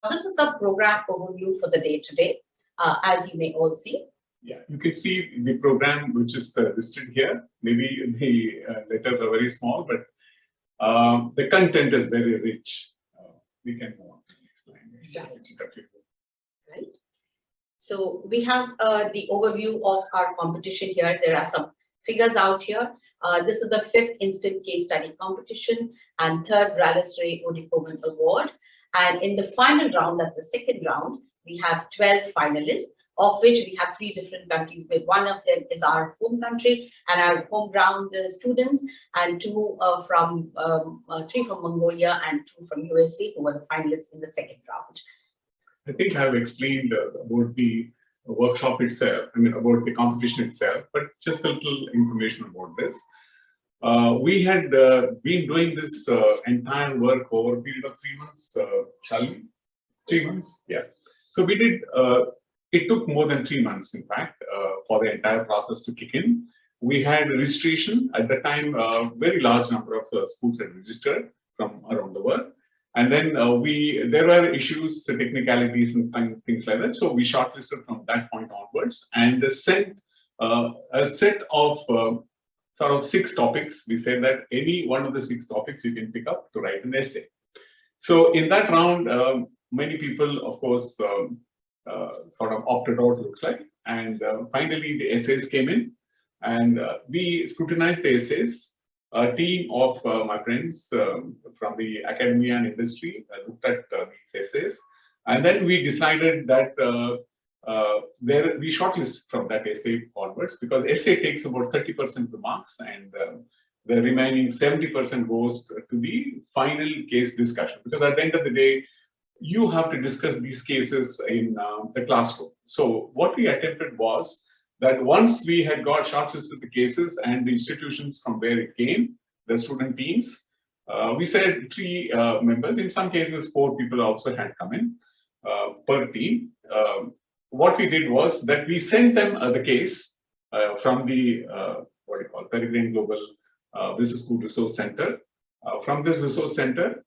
This is a program overview for the day today, as you may all see. Yeah, you can see the program which is listed here. Maybe the letters are very small, but the content is very rich. We can go on to the next line. Right. So we have the overview of our competition here. There are some figures out here. This is the 5th instant case study competition and 3rd Rallis Ray Odikovan Award. And in the final round, that's the second round, we have 12 finalists, of which we have 3 different countries, with one of them is our home country and our home ground students, and 3 from Mongolia and 2 from USA, who were the finalists in the second round. I think I have explained about the workshop itself, about the competition itself, but just a little information about this. We had been doing this entire work over a period of 3 months, shall we? 3 months? Yeah. So we did, it took more than 3 months, in fact, for the entire process to kick in. We had registration. At the time, a very large number of schools had registered from around the world. And then there were issues, technicalities and things like that. So we shortlisted from that point onwards and sent a set of sort of 6 topics. We said that any one of the 6 topics you can pick up to write an essay. So in that round, many people, of course, sort of opted out, looks like. And finally, the essays came in and we scrutinized the essays. A team of my friends from the academia and industry looked at these essays. And then we decided that we shortlist from that essay onwards, because essay takes about 30% of the marks and the remaining 70% goes to the final case discussion. Because at the end of the day, you have to discuss these cases in the classroom. So what we attempted was that once we had got shortlisted the cases and the institutions from where it came, the student teams, we said 3 members, in some cases 4 people also had come in per team. What we did was that we sent them the case from the, Peregrine Global Business School Resource Center. From this resource center,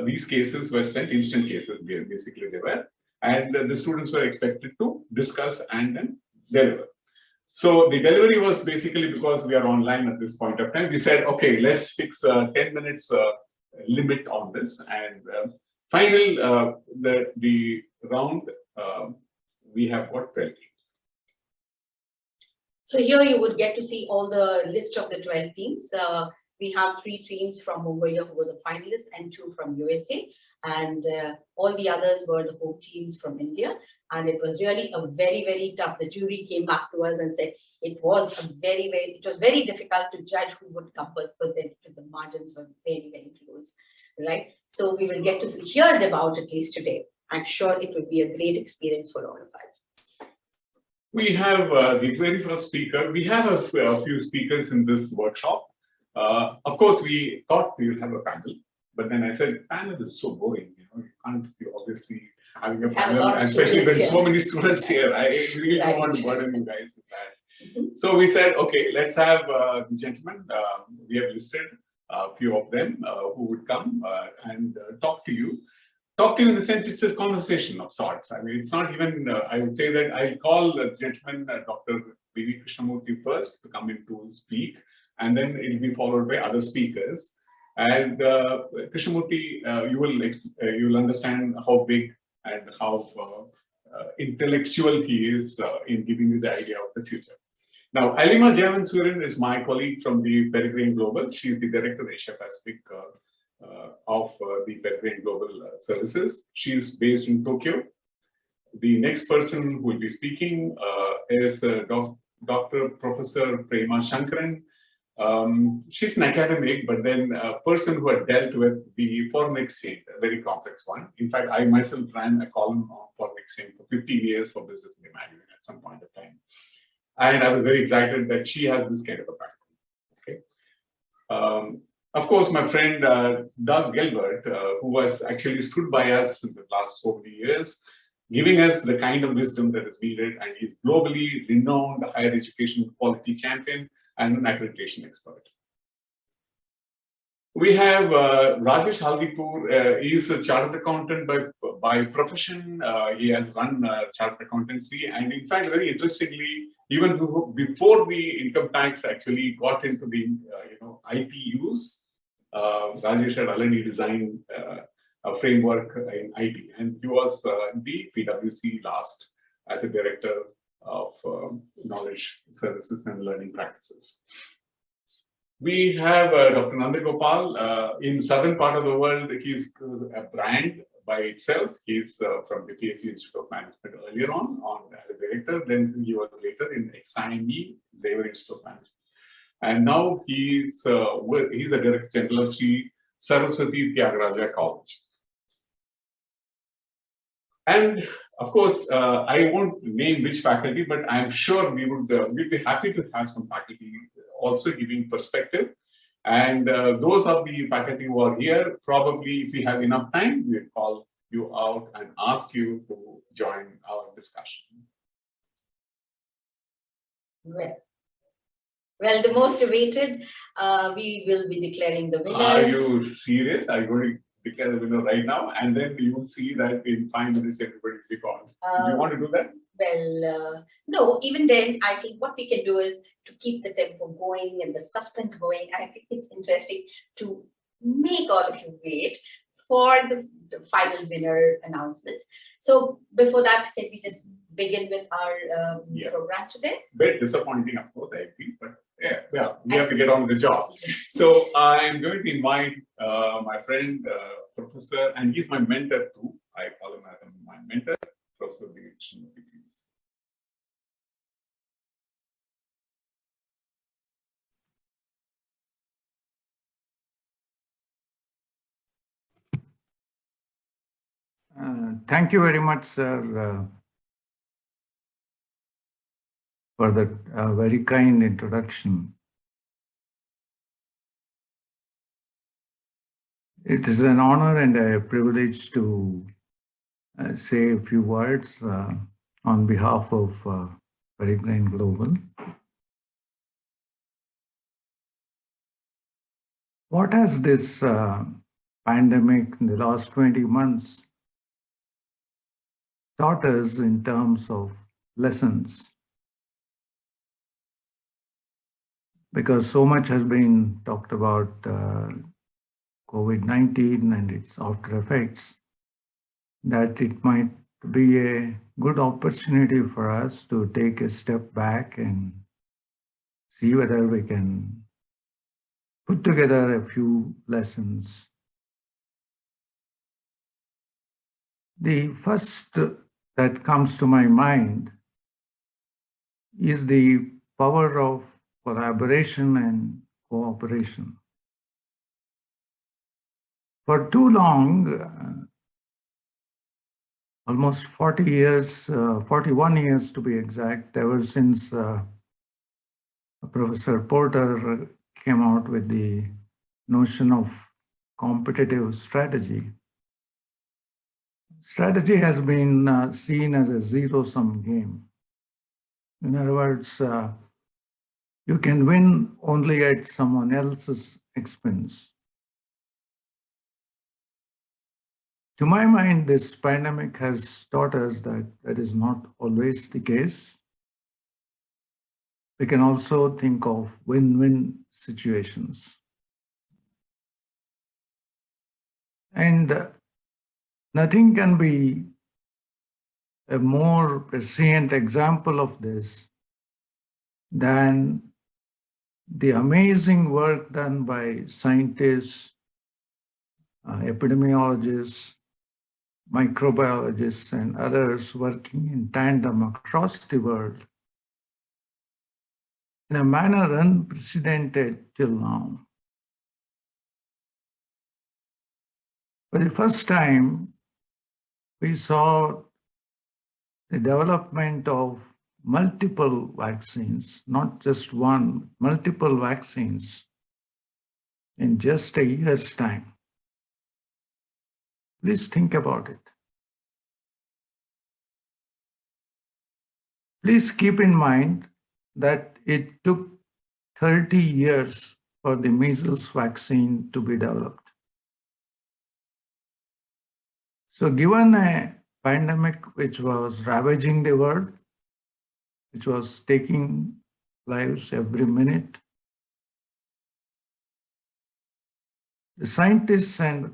these cases were sent, instant cases basically they were, and the students were expected to discuss and then deliver. So the delivery was basically, because we are online at this point of time, we said, okay, let's fix a 10 minutes limit on this. And final, the round, we have got 12 teams. So here you would get to see all the list of the 12 teams. We have 3 teams from Mongolia who were the finalists and 2 from USA. And all the others were the home teams from India. And it was really a very, very tough. The jury came back to us and said it was very difficult to judge who would come first, but the margins were very, very close, right? So we will get to hear about it at least today. I'm sure it will be a great experience for all of us. We have the very first speaker. We have a few speakers in this workshop. Of course, we thought we would have a panel. But then I said, panel is so boring, you can't be obviously having a panel, especially when so many students here. I really don't want to burden you guys with that. So we said, okay, let's have the gentlemen. We have listed a few of them who would come and talk to you. Talk to you in the sense it's a conversation of sorts. It's not even, I would say that I'll call the gentleman, Dr. B.V. Krishnamurthy first to come in to speak, and then it will be followed by other speakers. And Krishnamurthy, you will understand how big and how intellectual he is in giving you the idea of the future. Now, Alima Jayamansuran is my colleague from the Peregrine Global. She is the Director of Asia Pacific of the Peregrine Global Services. She is based in Tokyo. The next person who will be speaking is Dr. Professor Prema Shankaran. She's an academic, but then a person who had dealt with the foreign exchange, a very complex one. In fact, I myself ran a column on foreign exchange for 15 years for Business in the Magazine at some point of time. And I was very excited that she has this kind of a background. Okay. Of course, my friend Doug Gilbert, who has actually stood by us in the last so many years, giving us the kind of wisdom that is needed, and he's globally renowned higher education quality champion and an accreditation expert. We have Rajesh Halvipur. He is a chartered accountant by profession, he has run chartered accountancy, and in fact, very interestingly, even before the income tax actually got into the IT use, Rajesh had already designed a framework in IT, and he was the PwC last as a director of knowledge services and learning practices. We have Dr. Nandagopal. In southern part of the world, he's a brand by itself. He's from the PhD Institute of Management earlier on as a director. Then he was later in XIME, Xavier Institute of Management. And now he's a Director General of Sri Saraswati Tyagaraja College. And of course, I won't name which faculty, but I'm sure we'd be happy to have some faculty also giving perspective. And those of the faculty who are here, probably if we have enough time, we'll call you out and ask you to join our discussion. Well, the most awaited, we will be declaring the winners. Are you serious? Are you going to declare the winner right now? And then you will see that in 5 minutes, everybody will be gone. Do you want to do that? Well, no, even then, I think what we can do is to keep the tempo going and the suspense going. I think it's interesting to make all of you wait for the final winner announcements. So before that, can we just begin with our program today? Bit disappointing, of course, I think, but yeah, we have to get on with the job. So I'm going to invite my friend, professor, and he's my mentor too. I call him as my mentor, Professor Doug Gilbert. Thank you very much, sir, for that very kind introduction. It is an honor and a privilege to say a few words on behalf of Peregrine Global. What has this pandemic in the last 20 months taught us in terms of lessons? Because so much has been talked about COVID-19 and its after effects, that it might be a good opportunity for us to take a step back and see whether we can put together a few lessons. The first that comes to my mind is the power of collaboration and cooperation. For too long, almost 40 years, 41 years to be exact, ever since Professor Porter came out with the notion of competitive strategy. Strategy has been seen as a zero-sum game. In other words, you can win only at someone else's expense. To my mind, this pandemic has taught us that that is not always the case. We can also think of win-win situations. And nothing can be a more prescient example of this than the amazing work done by scientists, epidemiologists, microbiologists, and others working in tandem across the world in a manner unprecedented till now. For the first time, we saw the development of multiple vaccines, not just one, multiple vaccines in just a year's time. Please think about it. Please keep in mind that it took 30 years for the measles vaccine to be developed. So given a pandemic which was ravaging the world, which was taking lives every minute, the scientists and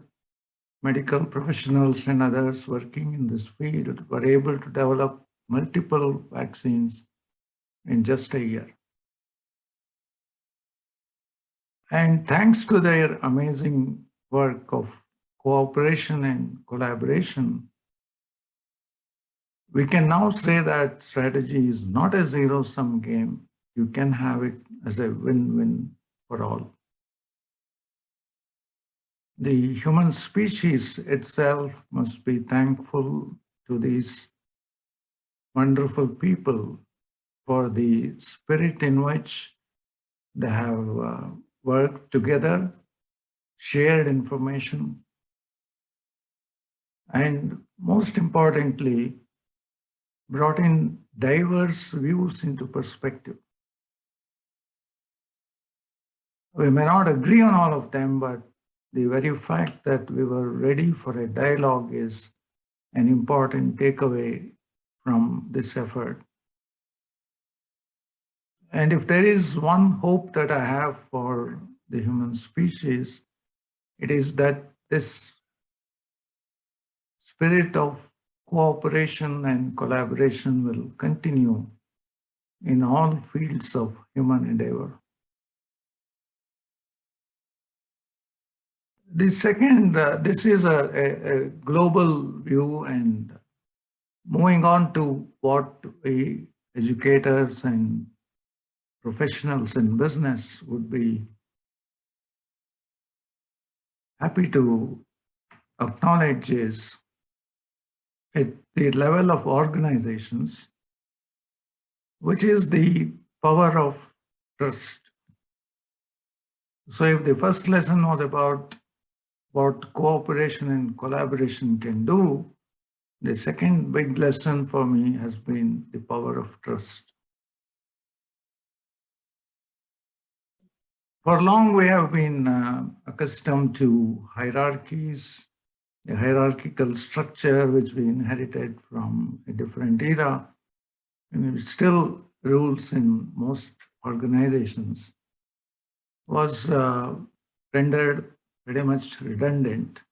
medical professionals and others working in this field were able to develop multiple vaccines in just a year. And thanks to their amazing work of cooperation and collaboration, we can now say that strategy is not a zero-sum game. You can have it as a win-win for all. The human species itself must be thankful to these wonderful people for the spirit in which they have worked together, shared information, and most importantly, brought in diverse views into perspective. We may not agree on all of them, but the very fact that we were ready for a dialogue is an important takeaway from this effort. And if there is one hope that I have for the human species, it is that this spirit of cooperation and collaboration will continue in all fields of human endeavor. The second, this is a global view, and moving on to what we educators and professionals in business would be happy to acknowledge is at the level of organizations, which is the power of trust. So if the first lesson was about what cooperation and collaboration can do, the second big lesson for me has been the power of trust. For long, we have been accustomed to hierarchies, a hierarchical structure which we inherited from a different era, and it still rules in most organizations, was rendered pretty much redundant.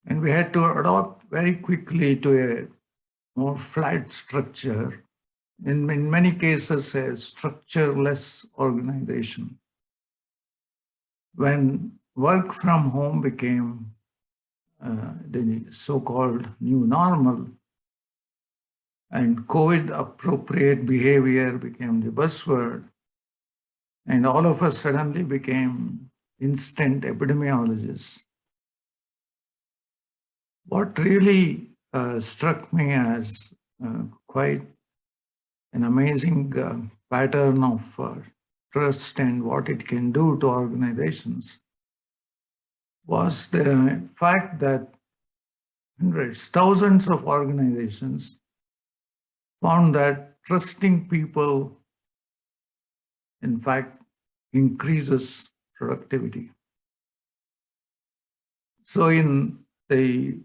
And we had to adopt very quickly to a more flat structure, in many cases, a structureless organization. When work from home became the so-called new normal, and COVID appropriate behavior became the buzzword, and all of us suddenly became instant epidemiologists. What really struck me as quite an amazing pattern of trust and what it can do to organizations was the fact that hundreds, thousands of organizations found that trusting people, in fact, increases productivity. So in the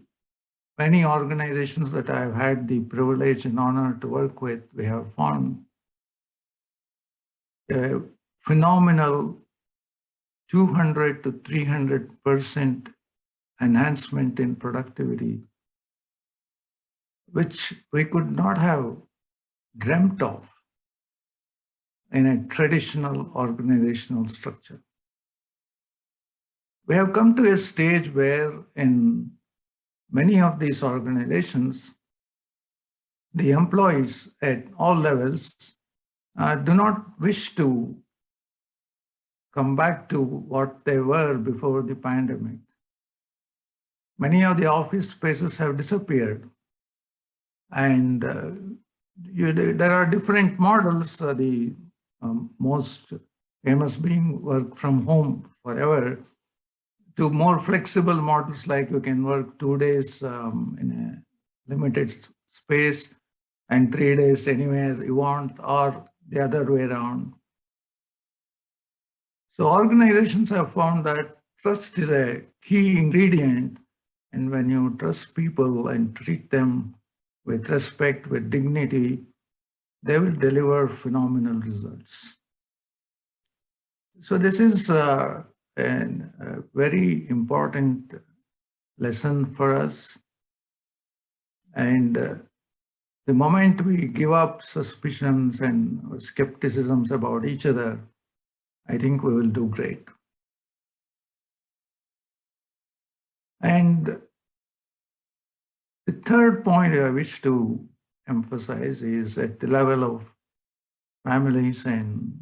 many organizations that I've had the privilege and honor to work with, we have found a phenomenal 200 to 300% enhancement in productivity, which we could not have dreamt of in a traditional organizational structure. We have come to a stage where in many of these organizations, the employees at all levels do not wish to come back to what they were before the pandemic. Many of the office spaces have disappeared, and there are different models. The most famous being work from home forever, to more flexible models like you can work 2 days in a limited space and 3 days anywhere you want, or the other way around. So organizations have found that trust is a key ingredient And when you trust people and treat them with respect, with dignity, they will deliver phenomenal results. So this is a very important lesson for us. And the moment we give up suspicions and skepticisms about each other, I think we will do great. And the third point I wish to emphasize is at the level of families and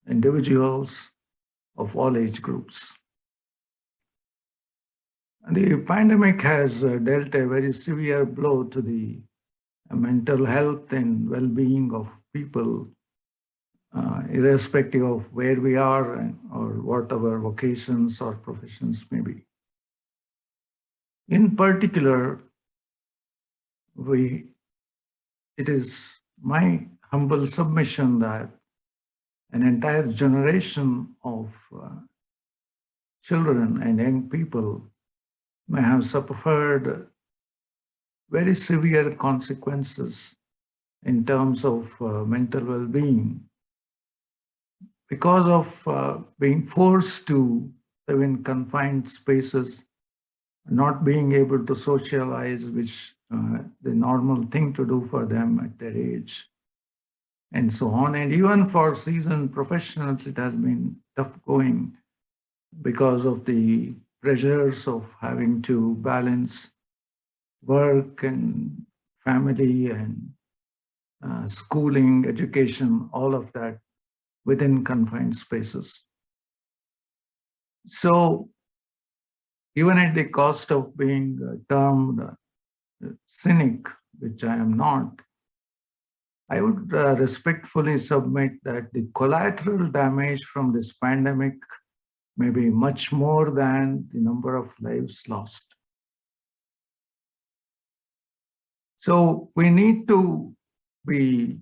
individuals of all age groups. The pandemic has dealt a very severe blow to the mental health and well-being of people, irrespective of where we are or what our vocations or professions may be. In particular, it is my humble submission that an entire generation of children and young people may have suffered very severe consequences in terms of mental well-being because of being forced to live in confined spaces, not being able to socialize, which the normal thing to do for them at their age, and so on. And even for seasoned professionals, it has been tough going because of the pressures of having to balance work and family and schooling, education, all of that within confined spaces. So even at the cost of being termed cynic, which I am not, I would respectfully submit that the collateral damage from this pandemic may be much more than the number of lives lost. So we need to be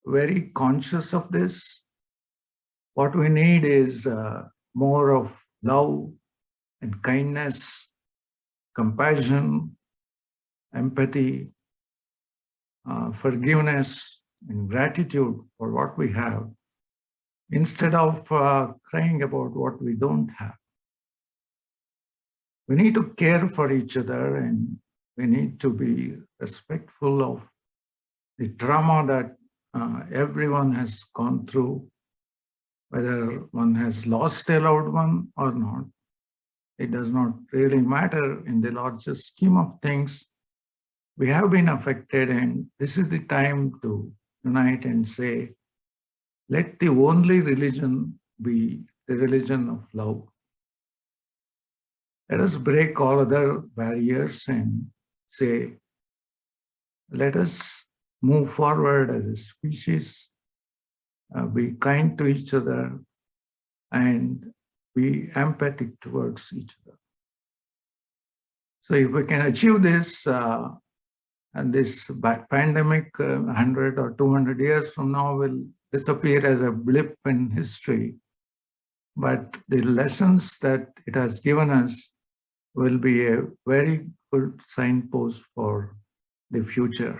very conscious of this. What we need is more of love and kindness, compassion, empathy, forgiveness, and gratitude for what we have, instead of crying about what we don't have. We need to care for each other, and we need to be respectful of the trauma that everyone has gone through, whether one has lost a loved one or not. It does not really matter in the larger scheme of things. We have been affected, and this is the time to unite and say, let the only religion be the religion of love. Let us break all other barriers and say, let us move forward as a species, be kind to each other, and be empathic towards each other. So if we can achieve this, and this pandemic 100 or 200 years from now will disappear as a blip in history, but the lessons that it has given us will be a very good signpost for the future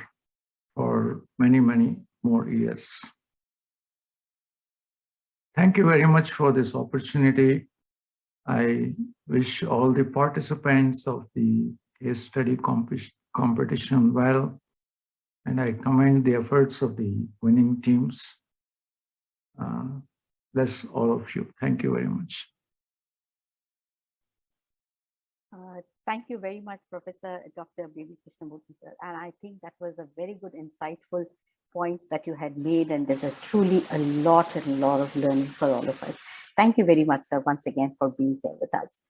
for many, many more years. Thank you very much for this opportunity. I wish all the participants of the case study competition well, and I commend the efforts of the winning teams. Bless all of you. Thank you very much. Thank you very much, Professor Dr. B.V. Krishnamurthy, sir. And I think that was a very good, insightful points that you had made, and there's truly a lot of learning for all of us. Thank you very much, sir, once again for being here with us.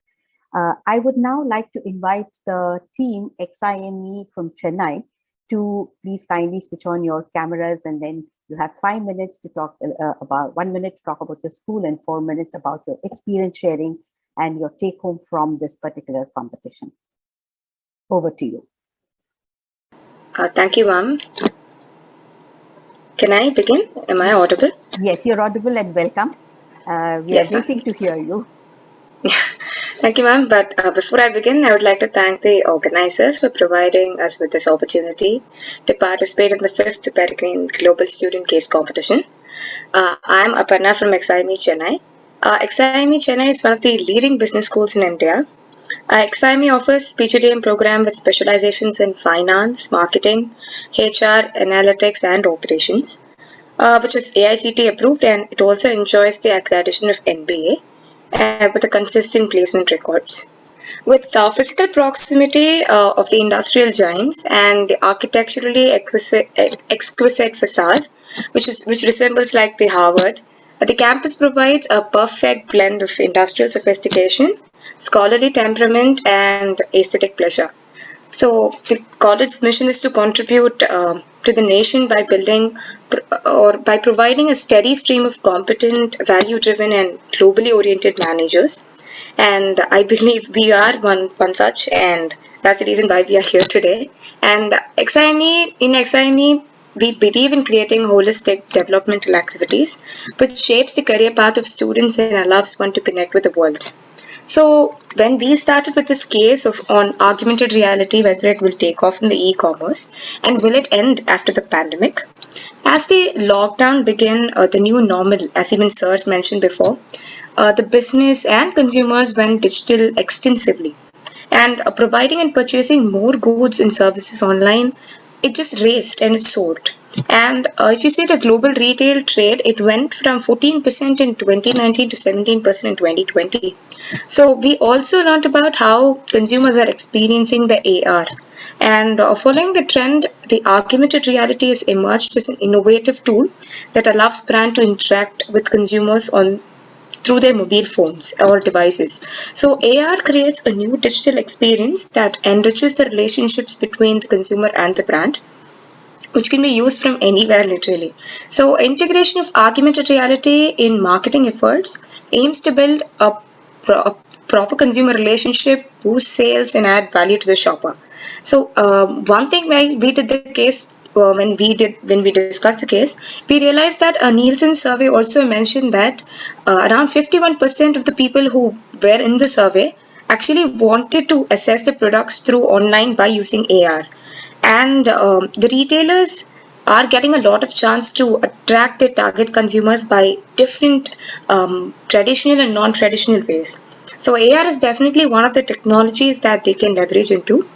I would now like to invite the team XIME from Chennai to please kindly switch on your cameras, and then you have 5 minutes to talk about 1 minute to talk about your school and 4 minutes about your experience sharing and your take home from this particular competition. Over to you. Thank you, ma'am. Can I begin? Am I audible? Yes, you're audible, and welcome. We are waiting to hear you. Thank you, ma'am. But before I begin, I would like to thank the organizers for providing us with this opportunity to participate in the 5th Peregrine Global Student Case Competition. I'm Aparna from XIME Chennai. XIME Chennai is one of the leading business schools in India. XIME offers PGDM program with specializations in finance, marketing, HR, analytics, and operations, which is AICT approved, and it also enjoys the accreditation of NBA with a consistent placement records. With physical proximity of the industrial giants and the architecturally exquisite facade, which resembles like the Harvard, the campus provides a perfect blend of industrial sophistication, scholarly temperament, and aesthetic pleasure. So the college's mission is to contribute to the nation by building or by providing a steady stream of competent, value-driven, and globally oriented managers. And I believe we are one such, and that's the reason why we are here today. And in XIME, we believe in creating holistic developmental activities, which shapes the career path of students and allows one to connect with the world. So when we started with this case on augmented reality, whether it will take off in the e-commerce and will it end after the pandemic? As the lockdown began, the new normal, as even sirs mentioned before, the business and consumers went digital extensively. And providing and purchasing more goods and services online, it just raced and it soared. And if you see the global retail trade, it went from 14% in 2019 to 17% in 2020. So we also learned about how consumers are experiencing the AR. And following the trend, the augmented reality has emerged as an innovative tool that allows brand to interact with consumers on through their mobile phones or devices. So AR creates a new digital experience that enriches the relationships between the consumer and the brand, which can be used from anywhere literally. So integration of augmented reality in marketing efforts aims to build a proper consumer relationship, boost sales, and add value to the shopper. So one thing we did the case when we discussed the case, we realized that a Nielsen survey also mentioned that around 51% of the people who were in the survey actually wanted to assess the products through online by using AR, and the retailers are getting a lot of chance to attract their target consumers by different traditional and non-traditional ways. So AR is definitely one of the technologies that they can leverage into.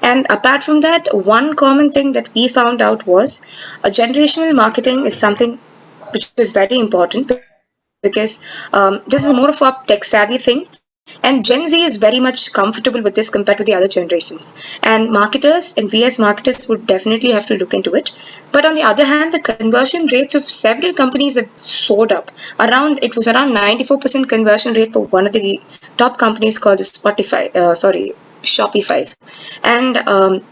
And apart from that, one common thing that we found out was generational marketing is something which is very important, because this is more of a tech savvy thing, and Gen Z is very much comfortable with this compared to the other generations. And marketers and we as marketers would definitely have to look into it. But on the other hand, the conversion rates of several companies have soared up. It was around 94% conversion rate for one of the top companies called Shopify. And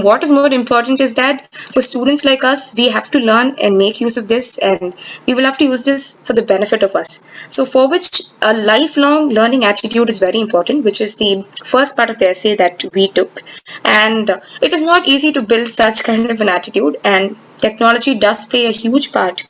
what is more important is that for students like us, we have to learn and make use of this, and we will have to use this for the benefit of us. So for which a lifelong learning attitude is very important, which is the first part of the essay that we took. And it is not easy to build such kind of an attitude, and technology does play a huge part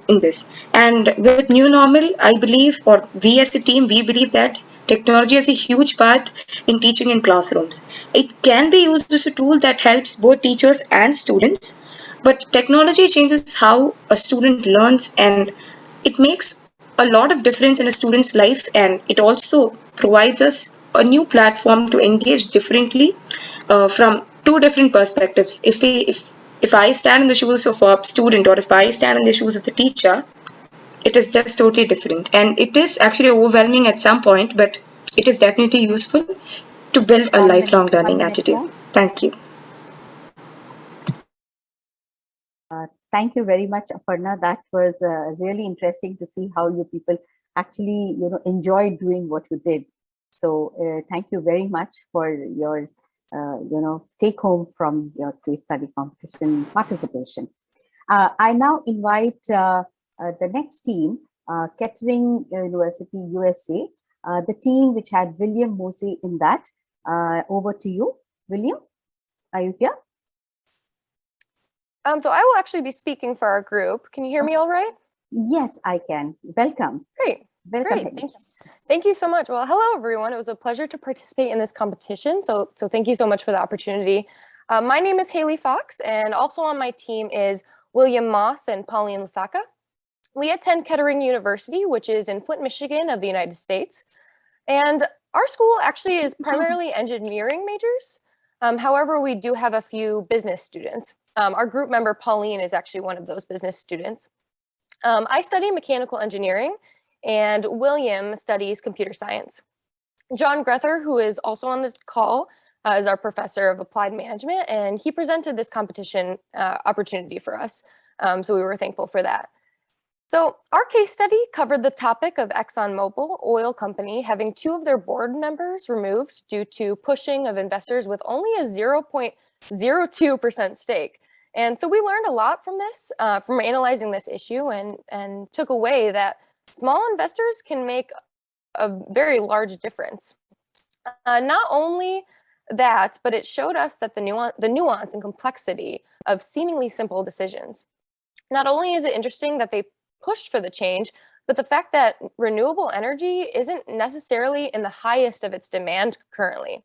in this. And with new normal, I believe, or we as a team, we believe that technology has a huge part in teaching in classrooms. It can be used as a tool that helps both teachers and students, but technology changes how a student learns, and it makes a lot of difference in a student's life, and it also provides us a new platform to engage differently from two different perspectives. If I stand in the shoes of a student, or if I stand in the shoes of the teacher, it is just totally different, and it is actually overwhelming at some point, but it is definitely useful to build a lifelong learning attitude. Thank you. Thank you very much, Aparna. That was really interesting to see how you people actually, enjoyed doing what you did. So thank you very much for your, take home from your case study competition participation. I now invite the next team, Kettering University, USA, the team which had William Mosey in that. Over to you, William. Are you here? So I will actually be speaking for our group. Can you hear me all right? Yes, I can. Welcome. Great. Welcome. Great, thank you so much. Well, hello everyone. It was a pleasure to participate in this competition. So thank you so much for the opportunity. My name is Haley Fox, and also on my team is William Moss and Pauline Lasaka. We attend Kettering University, which is in Flint, Michigan of the United States. And our school actually is primarily engineering majors. However, we do have a few business students. Our group member, Pauline, is actually one of those business students. I study mechanical engineering, and William studies computer science. John Grether, who is also on the call, is our professor of applied management, and he presented this competition opportunity for us. So we were thankful for that. So our case study covered the topic of ExxonMobil oil company having 2 of their board members removed due to pushing of investors with only a 0.02% stake. And so we learned a lot from this, from analyzing this issue, and took away that small investors can make a very large difference. Not only that, but it showed us that the nuance and complexity of seemingly simple decisions. Not only is it interesting that they pushed for the change, but the fact that renewable energy isn't necessarily in the highest of its demand currently.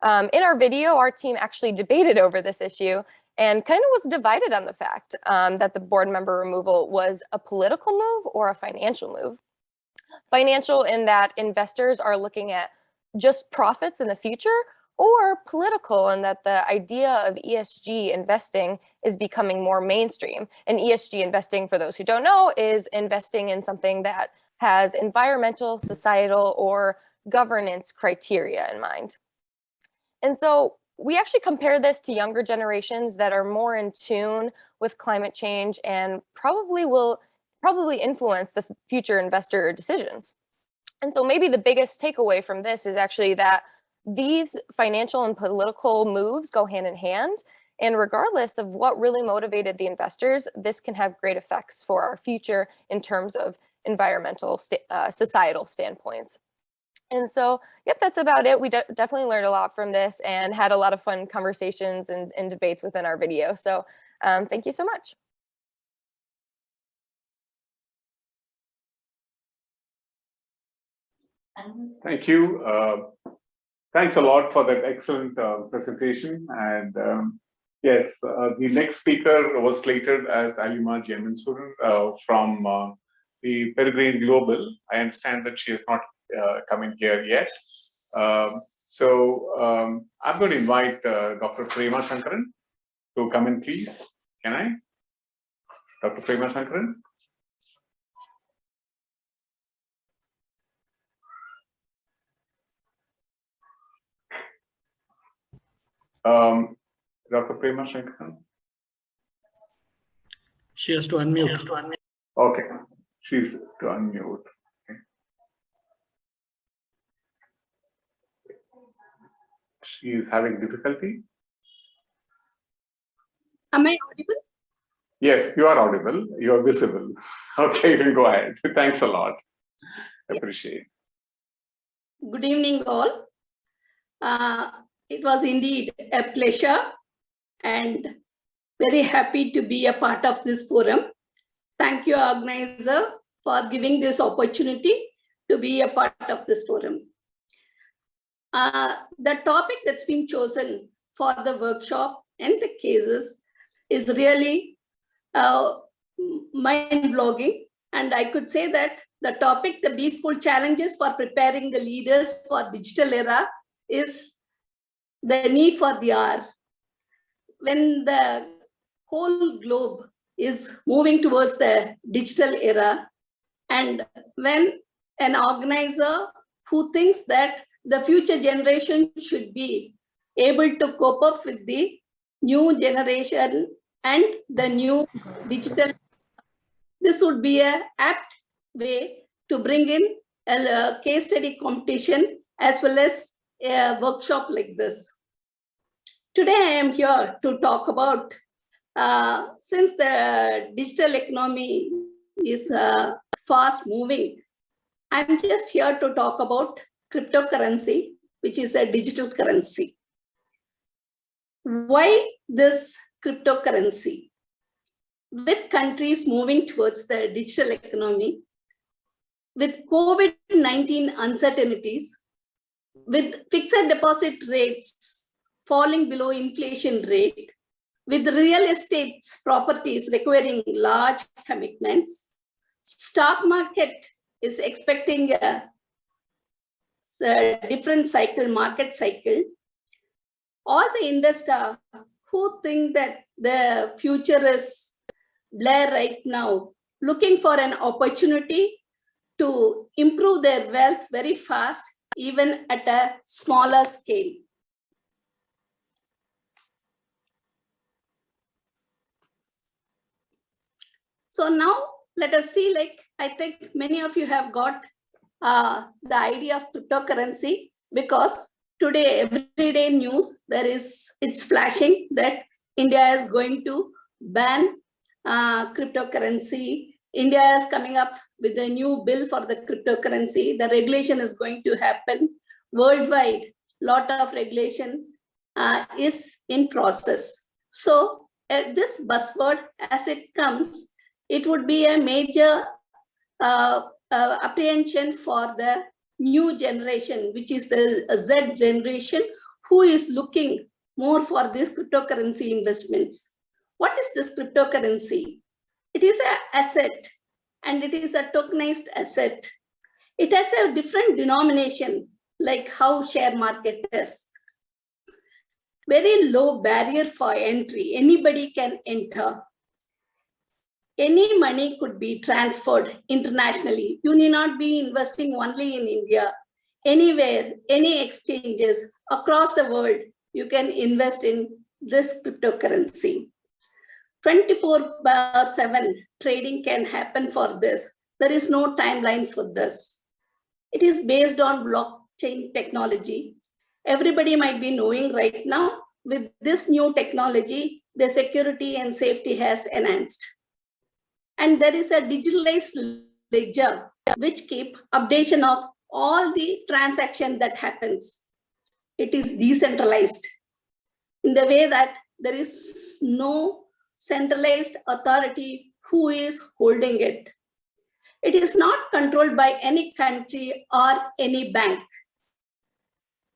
In our video, our team actually debated over this issue and kind of was divided on the fact that the board member removal was a political move or a financial move. Financial in that investors are looking at just profits in the future, or political in that the idea of ESG investing is becoming more mainstream. And ESG investing, for those who don't know, is investing in something that has environmental, societal, or governance criteria in mind. And so we actually compare this to younger generations that are more in tune with climate change and probably influence the future investor decisions. And so maybe the biggest takeaway from this is actually that these financial and political moves go hand in hand, and regardless of what really motivated the investors, this can have great effects for our future in terms of environmental, societal standpoints. And so, yep, that's about it. We definitely learned a lot from this and had a lot of fun conversations and debates within our video. So thank you so much. Thank you. Thanks a lot for that excellent presentation. And yes, the next speaker was slated as Alima Jemansur from the Peregrine Global. I understand that she has not come in here yet. I'm going to invite Dr. Prema Shankaran to come in, please. Can I? Dr. Prema Shankaran? Dr. Prema Shankaran? She has to unmute. Okay, she's to unmute. Okay. She is having difficulty. Am I audible? Yes, you are audible. You are visible. Okay, you can go ahead. Thanks a lot. Appreciate it. Good evening, all. It was indeed a pleasure and very happy to be a part of this forum. Thank you, organizer, for giving this opportunity to be a part of this forum. The topic that's been chosen for the workshop and the cases is really mind-blowing. And I could say that the topic, the B School challenges for preparing the leaders for digital era, is the need for the hour. When the whole globe is moving towards the digital era, and when an organizer who thinks that the future generation should be able to cope up with the new generation and the new digital, this would be an apt way to bring in a case study competition as well as a workshop like this. Today I am here to talk about, since the digital economy is fast moving, I'm just here to talk about cryptocurrency, which is a digital currency. Why this cryptocurrency? With countries moving towards the digital economy, with COVID-19 uncertainties, with fixed deposit rates falling below inflation rate, with real estate properties requiring large commitments, stock market is expecting a different cycle, market cycle. All the investors who think that the future is blur right now, looking for an opportunity to improve their wealth very fast, even at a smaller scale. So now let us see, like, I think many of you have got the idea of cryptocurrency, because today, everyday news, it's flashing that India is going to ban cryptocurrency. India is coming up with a new bill for the cryptocurrency. The regulation is going to happen worldwide. Lot of regulation is in process. So this buzzword, as it comes, it would be a major apprehension for the new generation, which is the Z generation, who is looking more for these cryptocurrency investments. What is this cryptocurrency? It is an asset, and it is a tokenized asset. It has a different denomination, like how share market is. Very low barrier for entry. Anybody can enter. Any money could be transferred internationally. You need not be investing only in India. Anywhere, any exchanges across the world, you can invest in this cryptocurrency. 24/7 trading can happen for this. There is no timeline for this. It is based on blockchain technology. Everybody might be knowing right now, with this new technology, the security and safety has enhanced. And there is a digitalized ledger which keep updation of all the transaction that happens. It is decentralized in the way that there is no centralized authority who is holding it. It is not controlled by any country or any bank.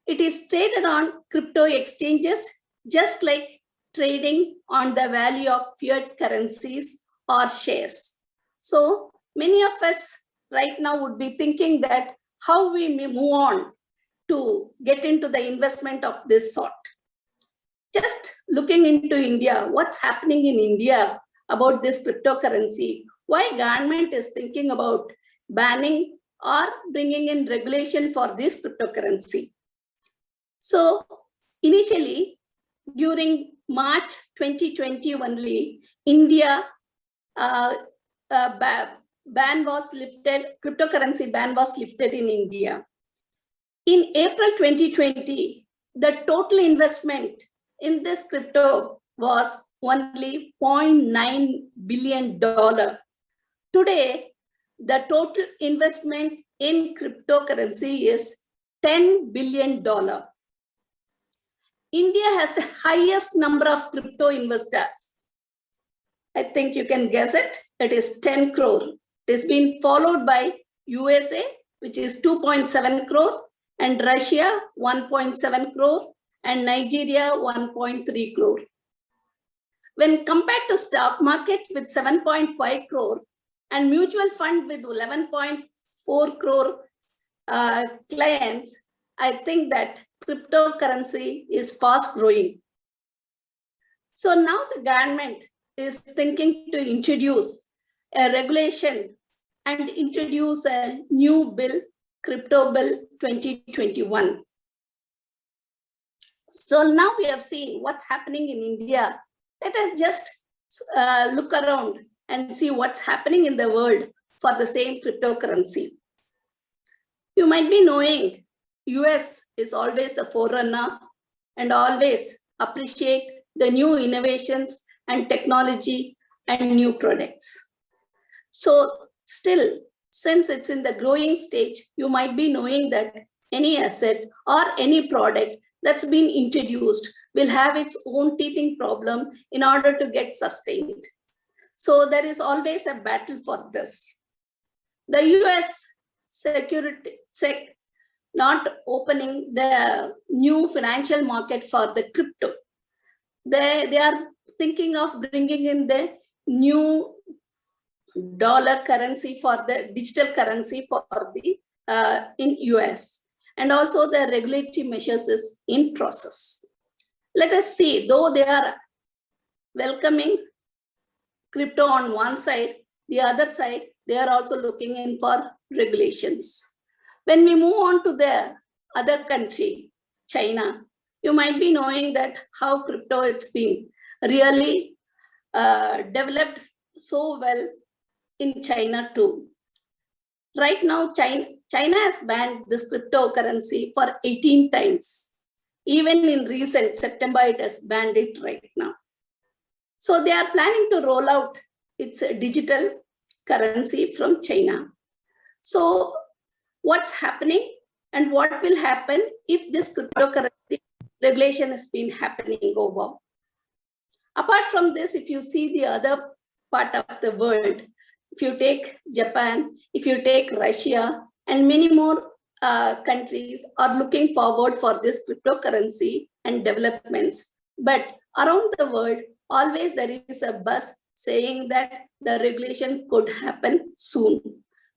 It is traded on crypto exchanges, just like trading on the value of fiat currencies or shares. So many of us right now would be thinking that how we may move on to get into the investment of this sort. Just looking into India, what's happening in India about this cryptocurrency, why government is thinking about banning or bringing in regulation for this cryptocurrency. So initially, during March 2020 only, India ban was lifted, cryptocurrency ban was lifted in India. In April 2020, the total investment in this crypto was only $0.9 billion. Today, the total investment in cryptocurrency is $10 billion. India has the highest number of crypto investors. I think you can guess it. It is 10 crore. It has been followed by USA, which is 2.7 crore, and Russia, 1.7 crore, and Nigeria, 1.3 crore. When compared to stock market with 7.5 crore and mutual fund with 11.4 crore clients, I think that cryptocurrency is fast growing. So now the government is thinking to introduce a regulation and introduce a new bill, Crypto Bill 2021. So now we have seen what's happening in India. Let us just look around and see what's happening in the world for the same cryptocurrency. You might be knowing US is always the forerunner and always appreciate the new innovations and technology and new products. So still, since it's in the growing stage, you might be knowing that any asset or any product that's been introduced will have its own teething problem in order to get sustained. So there is always a battle for this. The US SEC not opening the new financial market for the crypto. They are thinking of bringing in the new dollar currency for the digital currency for the in US, and also the regulatory measures is in process. Let us see, though they are welcoming crypto on one side, the other side, they are also looking in for regulations. When we move on to the other country, China, you might be knowing that how crypto it's been really developed so well in China too. Right now, China has banned this cryptocurrency for 18 times. Even in recent September, it has banned it right now. So they are planning to roll out its digital currency from China. So what's happening and what will happen if this cryptocurrency regulation has been happening over? Apart from this, if you see the other part of the world, if you take Japan, if you take Russia, and many more countries are looking forward for this cryptocurrency and developments. But around the world, always there is a buzz saying that the regulation could happen soon.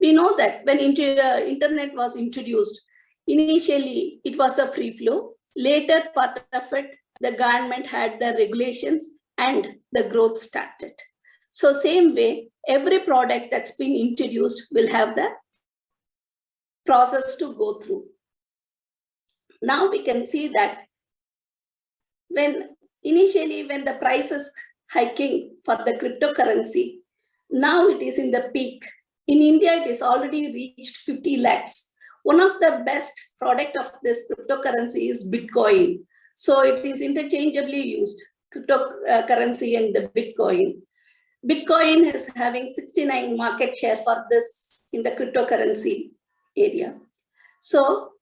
We know that when internet was introduced, initially it was a free flow. Later part of it, the government had the regulations and the growth started. So same way, every product that's been introduced will have the process to go through. Now we can see that initially when the price is hiking for the cryptocurrency, now it is in the peak. In India, it is already reached 50 lakhs. One of the best product of this cryptocurrency is Bitcoin. So it is interchangeably used, cryptocurrency and the Bitcoin. Bitcoin is having 69 market share for this in the cryptocurrency area. So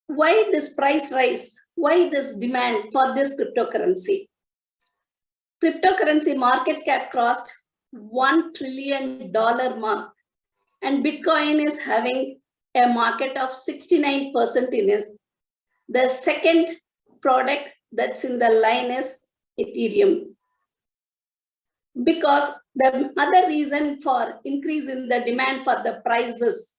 why this price rise? Why this demand for this cryptocurrency? Cryptocurrency market cap crossed $1 trillion mark, and Bitcoin is having a market of 69% in it. The second product that's in the line is Ethereum. Because the other reason for increase in the demand for the prices,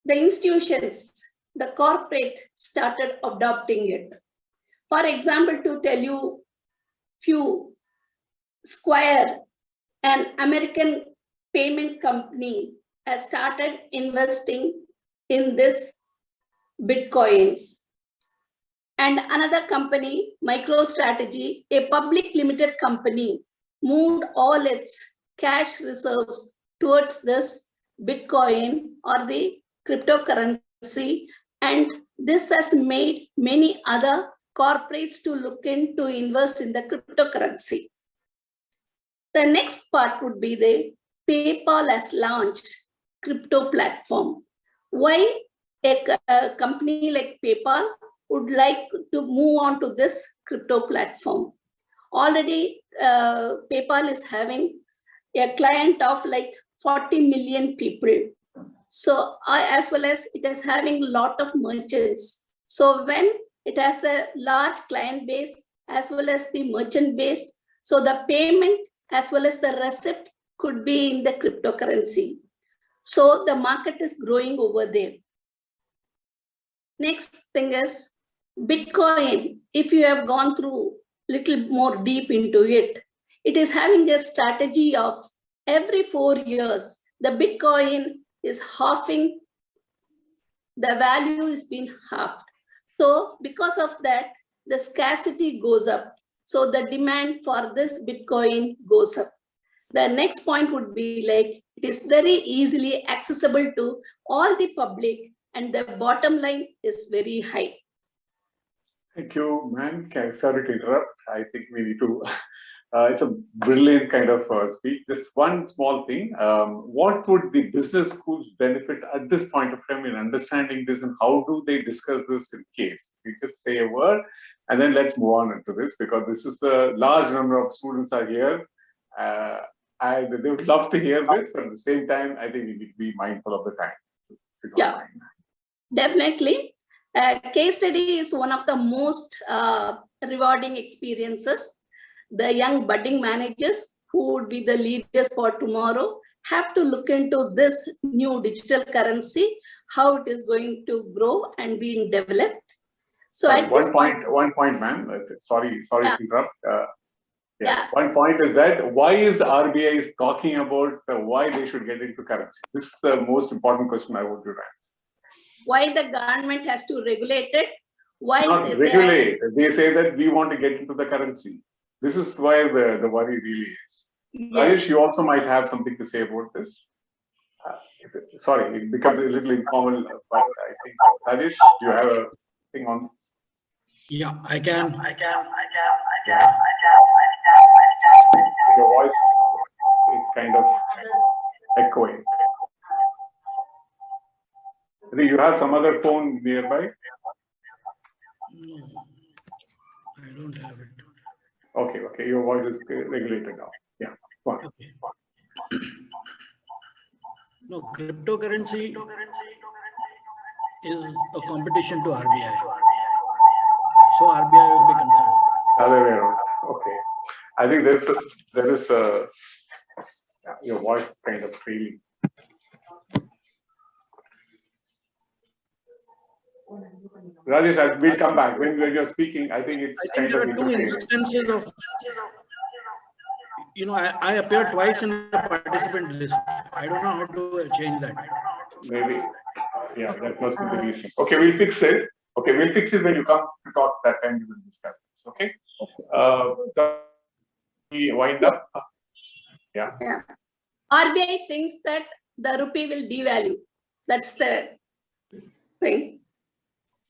the institutions, the corporate started adopting it. For example, to tell you few, Square, an American payment company, has started investing in this Bitcoins. And another company, MicroStrategy, a public limited company, moved all its cash reserves towards this Bitcoin or the cryptocurrency, and this has made many other corporates to look into invest in the cryptocurrency. The next part would be the PayPal has launched crypto platform. Why a company like PayPal would like to move on to this crypto platform? Already PayPal is having a client of like 40 million people. So as well as it is having a lot of merchants. So when it has a large client base as well as the merchant base, so the payment as well as the receipt could be in the cryptocurrency. So the market is growing over there. Next thing is Bitcoin. If you have gone through little more deep into it, it is having a strategy of every 4 years, the Bitcoin is halving, the value is being halved. So because of that, the scarcity goes up. So the demand for this Bitcoin goes up. The next point would be like, it is very easily accessible to all the public and the bottom line is very high. Thank you, ma'am. Sorry to interrupt. I think we need to, it's a brilliant kind of speech. Just one small thing. What would the business schools benefit at this point of time in understanding this, and how do they discuss this in case? We just say a word and then let's move on into this, because this is a large number of students are here. and they would love to hear this, but at the same time, I think we need to be mindful of the time. Yeah, definitely. Case study is one of the most rewarding experiences. The young budding managers who would be the leaders for tomorrow have to look into this new digital currency, how it is going to grow and being developed. So at one point, ma'am. Sorry to interrupt. One point is that why is RBI is talking about why they should get into currency? This is the most important question I want to answer. Why the government has to regulate it? Why not regulate? They say that we want to get into the currency. This is where the worry really is. Yes. Rajesh, you also might have something to say about this. Sorry, it becomes a little informal, but I think Rajesh, you have a thing on this? Yeah, I can. Your voice is kind of echoing. I think you have some other phone nearby. No, I don't have it. Okay, your voice is regulated now. Yeah, go on. Okay. No, cryptocurrency is a competition to RBI. So RBI will be concerned. Other way around. Okay. I think there is your voice kind of trailing. Rajesh, we'll come back. When you're speaking, I think it's kind there of are two instances of, I appear twice in the participant list. I don't know how to change that. Maybe. Yeah, that must be the reason. Okay, we'll fix it. Okay, we'll fix it when you come to talk that time. We will discuss this. Okay. We wind up. Yeah. RBI thinks that the rupee will devalue. That's the thing.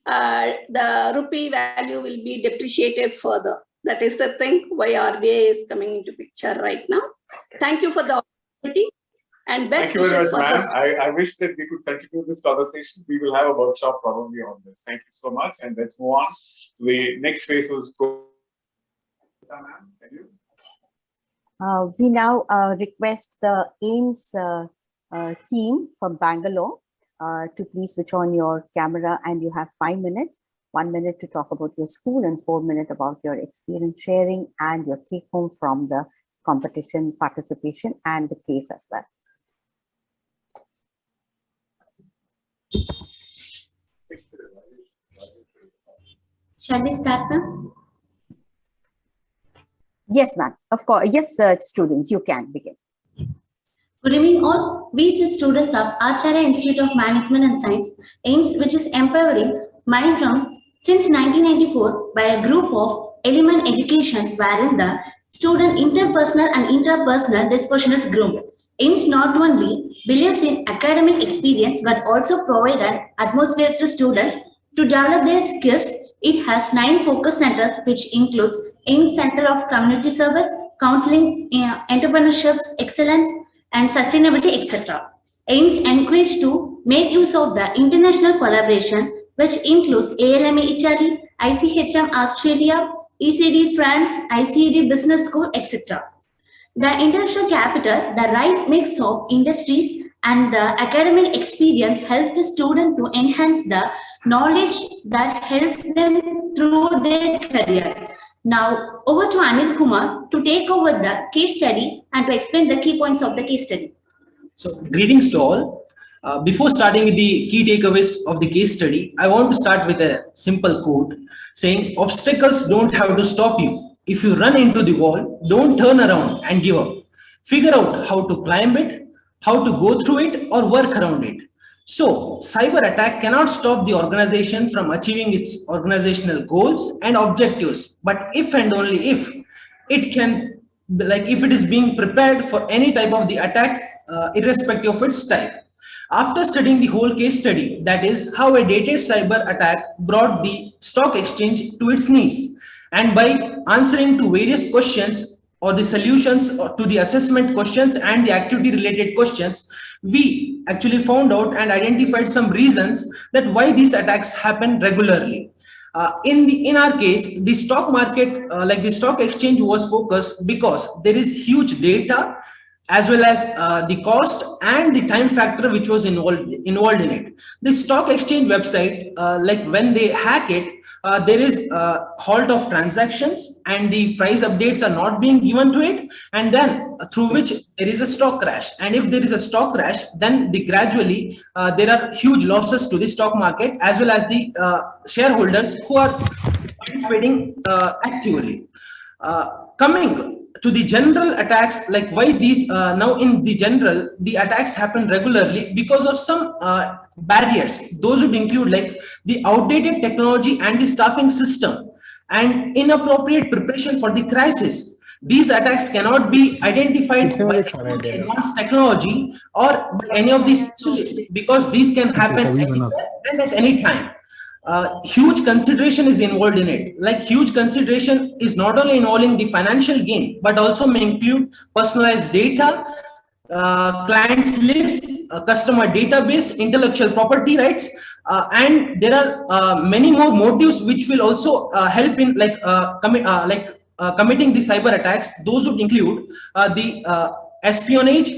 The rupee value will be depreciated further. That is the thing why RBI is coming into picture right now. Okay. Thank you for the opportunity and best Thank you very wishes much, for this. ma'am. I wish that we could continue this conversation. We will have a workshop probably on this. Thank you so much. And let's move on. The next phase is go. Ma'am, can you? We now request the Ames team from Bangalore to please switch on your camera, and you have 5 minutes. 1 minute to talk about your school and 4 minutes about your experience sharing and your take home from the competition participation and the case as well. Shall we start now? Yes, ma'am. Of course. Yes, students, you can begin. Good evening all. We as students of Acharya Institute of Management and Science, AIMS, which is empowering mind from since 1994 by a group of Element Education, wherein the student interpersonal and intrapersonal discussion is groomed. AIMS not only believes in academic experience but also provide an atmosphere to students to develop their skills. It has 9 focus centers, which includes AIMS Center of Community Service, Counseling, Entrepreneurship, Excellence, and Sustainability, etc. AIMS encouraged to make use of the international collaboration, which includes ALMA Italy, ICHM Australia, ECD France, ICED Business School, etc. The intellectual capital, the right mix of industries and the academic experience help the student to enhance the knowledge that helps them through their career. Now, over to Anil Kumar to take over the case study and to explain the key points of the case study. So, greetings to all. Before starting with the key takeaways of the case study, I want to start with a simple quote saying, obstacles don't have to stop you. If you run into the wall, don't turn around and give up. Figure out how to climb it, how to go through it, or work around it. So, cyber attack cannot stop the organization from achieving its organizational goals and objectives. But if and only if it can, if it is being prepared for any type of the attack, irrespective of its type. After studying the whole case study, that is how a dated cyber attack brought the stock exchange to its knees, and by answering to various questions or the solutions to the assessment questions and the activity related questions, we actually found out and identified some reasons that why these attacks happen regularly. In our case, the stock market, the stock exchange was focused because there is huge data as well as the cost and the time factor which was involved in it. The stock exchange website, like when they hack it, there is a halt of transactions and the price updates are not being given to it, and then through which there is a stock crash. And if there is a stock crash, then gradually there are huge losses to the stock market as well as the shareholders who are participating actively. Coming to the general attacks, like why these now in the general, the attacks happen regularly because of some barriers. Those would include like the outdated technology and the staffing system and inappropriate preparation for the crisis. These attacks cannot be identified by advanced technology or by any of these specialists because these can happen anywhere and at any time. Huge consideration is involved in it. Like huge consideration is not only involving the financial gain, but also may include personalized data, clients list, customer database, intellectual property rights, and there are many more motives which will also help in committing the cyber attacks. Those would include the espionage,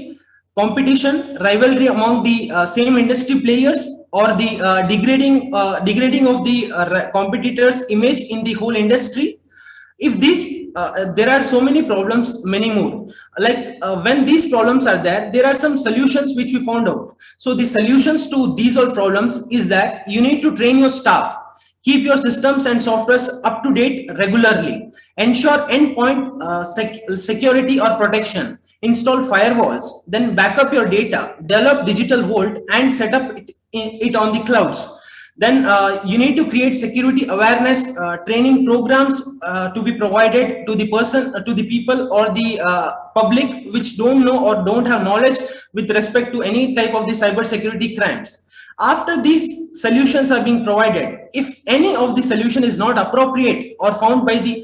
competition, rivalry among the same industry players, or the degrading of the competitors' image in the whole industry. If these there are so many problems, many more. Like when these problems are there are some solutions which we found out. So the solutions to these all problems is that you need to train your staff, keep your systems and softwares up to date regularly, ensure endpoint security or protection, install firewalls, then back up your data, develop digital vault and set up it on the clouds. Then you need to create security awareness training programs to be provided to the people or the public which don't know or don't have knowledge with respect to any type of the cyber security crimes. After these solutions are being provided, if any of the solution is not appropriate or found by the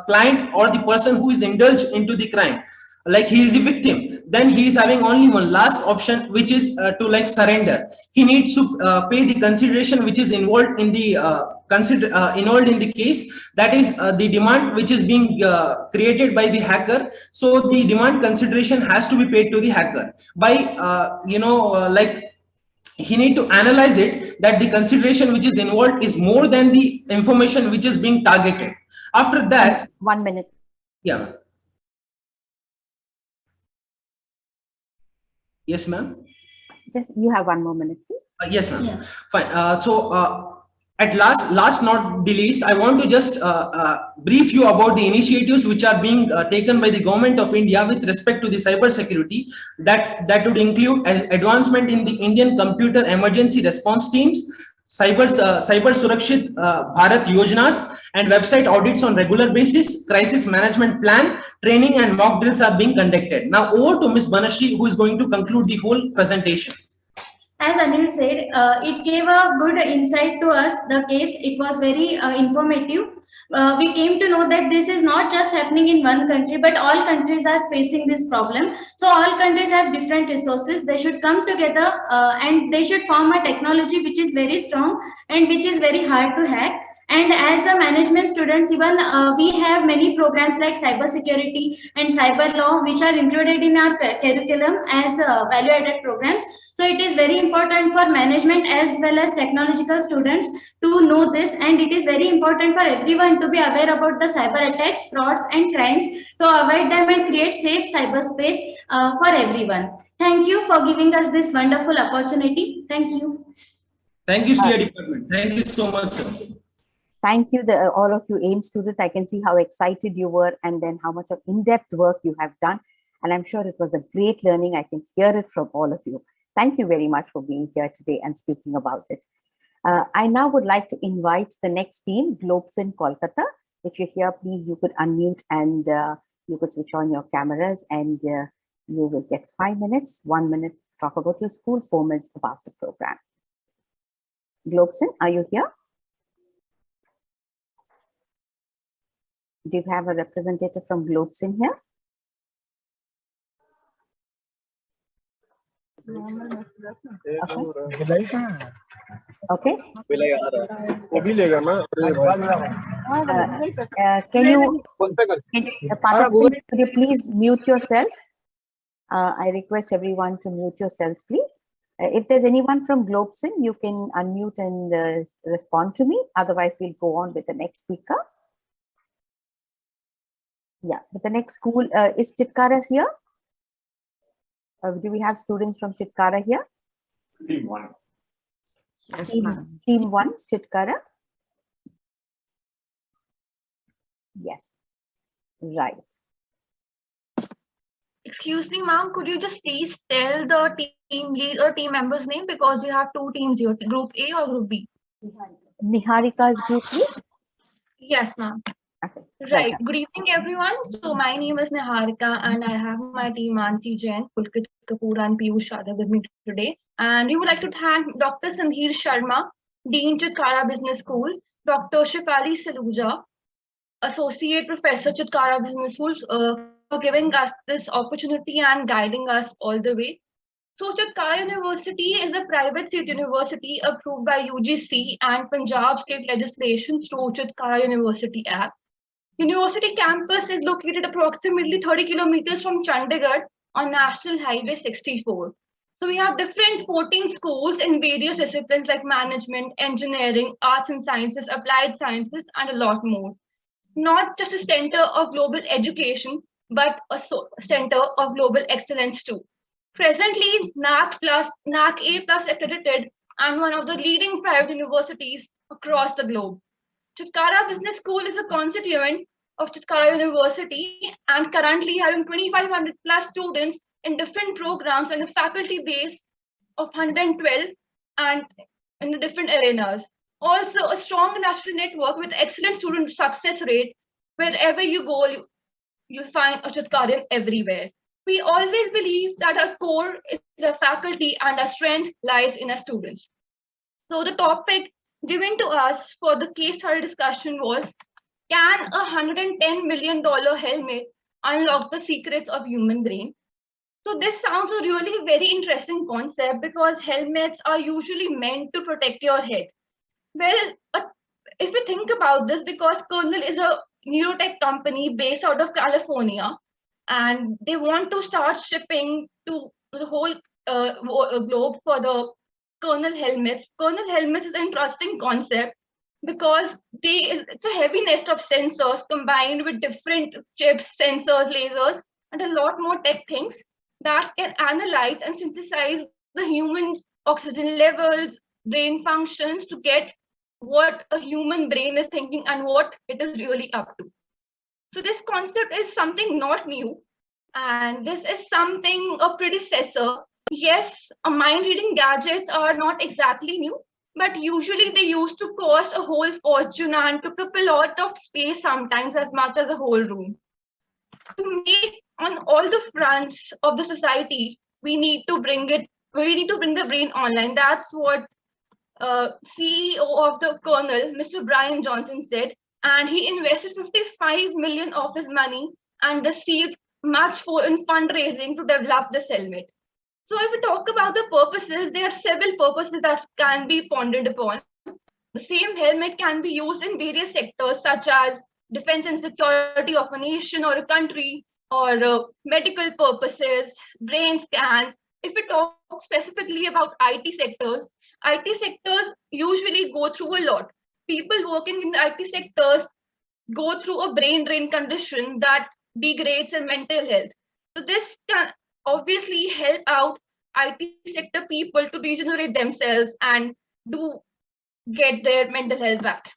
client or the person who is indulged into the crime, like he is a victim, then he is having only one last option, which is to like surrender. He needs to pay the consideration which is involved in the involved in the case, that is the demand which is being created by the hacker. So the demand consideration has to be paid to the hacker by like he need to analyze it, that the consideration which is involved is more than the information which is being targeted. After that, 1 minute. Yeah. Yes, ma'am. Just you have 1 more minute, please. Yes, ma'am. Yeah. Fine. So at last not the least, I want to just brief you about the initiatives which are being taken by the government of India with respect to the cyber security. That would include advancement in the Indian computer emergency response teams, cyber Surakshit Bharat Yojanas, and website audits on regular basis, crisis management plan, training and mock drills are being conducted. Now over to Ms. Banashri, who is going to conclude the whole presentation. As Anil said, it gave a good insight to us, the case. It was very informative. We came to know that this is not just happening in one country, but all countries are facing this problem. So all countries have different resources. They should come together and they should form a technology which is very strong and which is very hard to hack. And as a management students, even we have many programs like cyber security and cyber law, which are included in our curriculum as value-added programs. So it is very important for management as well as technological students to know this, and it is very important for everyone to be aware about the cyber attacks, frauds, and crimes to avoid them and create safe cyberspace for everyone. Thank you for giving us this wonderful opportunity. Thank you. Thank you, CA Department. Thank you so much, sir. Thank you, all of you AIM students. I can see how excited you were and then how much of in-depth work you have done. And I'm sure it was a great learning. I can hear it from all of you. Thank you very much for being here today and speaking about it. I now would like to invite the next team, Globes in Kolkata. If you're here, please, you could unmute and you could switch on your cameras, and you will get 5 minutes, 1 minute to talk about your school, 4 minutes about the program. Globes, are you here? Do you have a representative from Globes in here? Okay. Can you, participants, could you please mute yourself? I request everyone to mute yourselves, please. If there's anyone from GlobeSim, you can unmute and respond to me. Otherwise, we'll go on with the next speaker. Yeah, but the next school is Chitkara here. Do we have students from Chitkara here? Team 1. Yes, ma'am. Team 1, Chitkara. Yes, right. Excuse me, ma'am, could you just please tell the team lead or team member's name, because you have two teams here, group A or group B? Niharika's group, please. Yes, ma'am. Okay. Right. Good evening, everyone. So my name is Niharika, and I have my team Mansi Jain, Pulkit Kapoor, and Piyush Yadav with me today. And we would like to thank Dr. Sandhir Sharma, Dean Chitkara Business School, Dr. Shifali Saluja, Associate Professor Chitkara Business School, for giving us this opportunity and guiding us all the way. So Chitkara University is a private state university approved by UGC and Punjab state legislation through Chitkara University Act. University campus is located approximately 30 kilometers from Chandigarh on National Highway 64. So we have different 14 schools in various disciplines like management, engineering, arts and sciences, applied sciences, and a lot more. Not just a center of global education, but a center of global excellence too. Presently, NAC A+ accredited and one of the leading private universities across the globe. Chitkara Business School is a constituent of Chitkara University and currently having 2,500 plus students in different programs and a faculty base of 112 and in the different arenas. Also, a strong industry network with excellent student success rate. Wherever you go, you'll find a Chitkarian everywhere. We always believe that our core is the faculty and our strength lies in our students. So the topic given to us for the case study discussion was, can a $110 million helmet unlock the secrets of human brain? So this sounds a really very interesting concept because helmets are usually meant to protect your head. Well, if you think about this, because Kernel is a neurotech company based out of California, and they want to start shipping to the whole globe for the Kernel helmets. Kernel helmets is an interesting concept because it's a heavy nest of sensors combined with different chips, sensors, lasers, and a lot more tech things that can analyze and synthesize the human's oxygen levels, brain functions to get what a human brain is thinking and what it is really up to. So this concept is something not new, and this is something a predecessor. Yes, mind-reading gadgets are not exactly new, but usually they used to cost a whole fortune and took up a lot of space, sometimes as much as a whole room. To make on all the fronts of the society, we need to bring the brain online. That's what CEO of the Kernel, Mr. Brian Johnson, said, and he invested 55 million of his money and received much for in fundraising to develop this helmet. So if we talk about the purposes, there are several purposes that can be pondered upon. The same helmet can be used in various sectors such as defense and security of a nation or a country, or medical purposes, brain scans. If we talk specifically about IT sectors usually go through a lot. People working in the IT sectors go through a brain drain condition that degrades their mental health. So this can obviously help out IT sector people to regenerate themselves and do get their mental health back.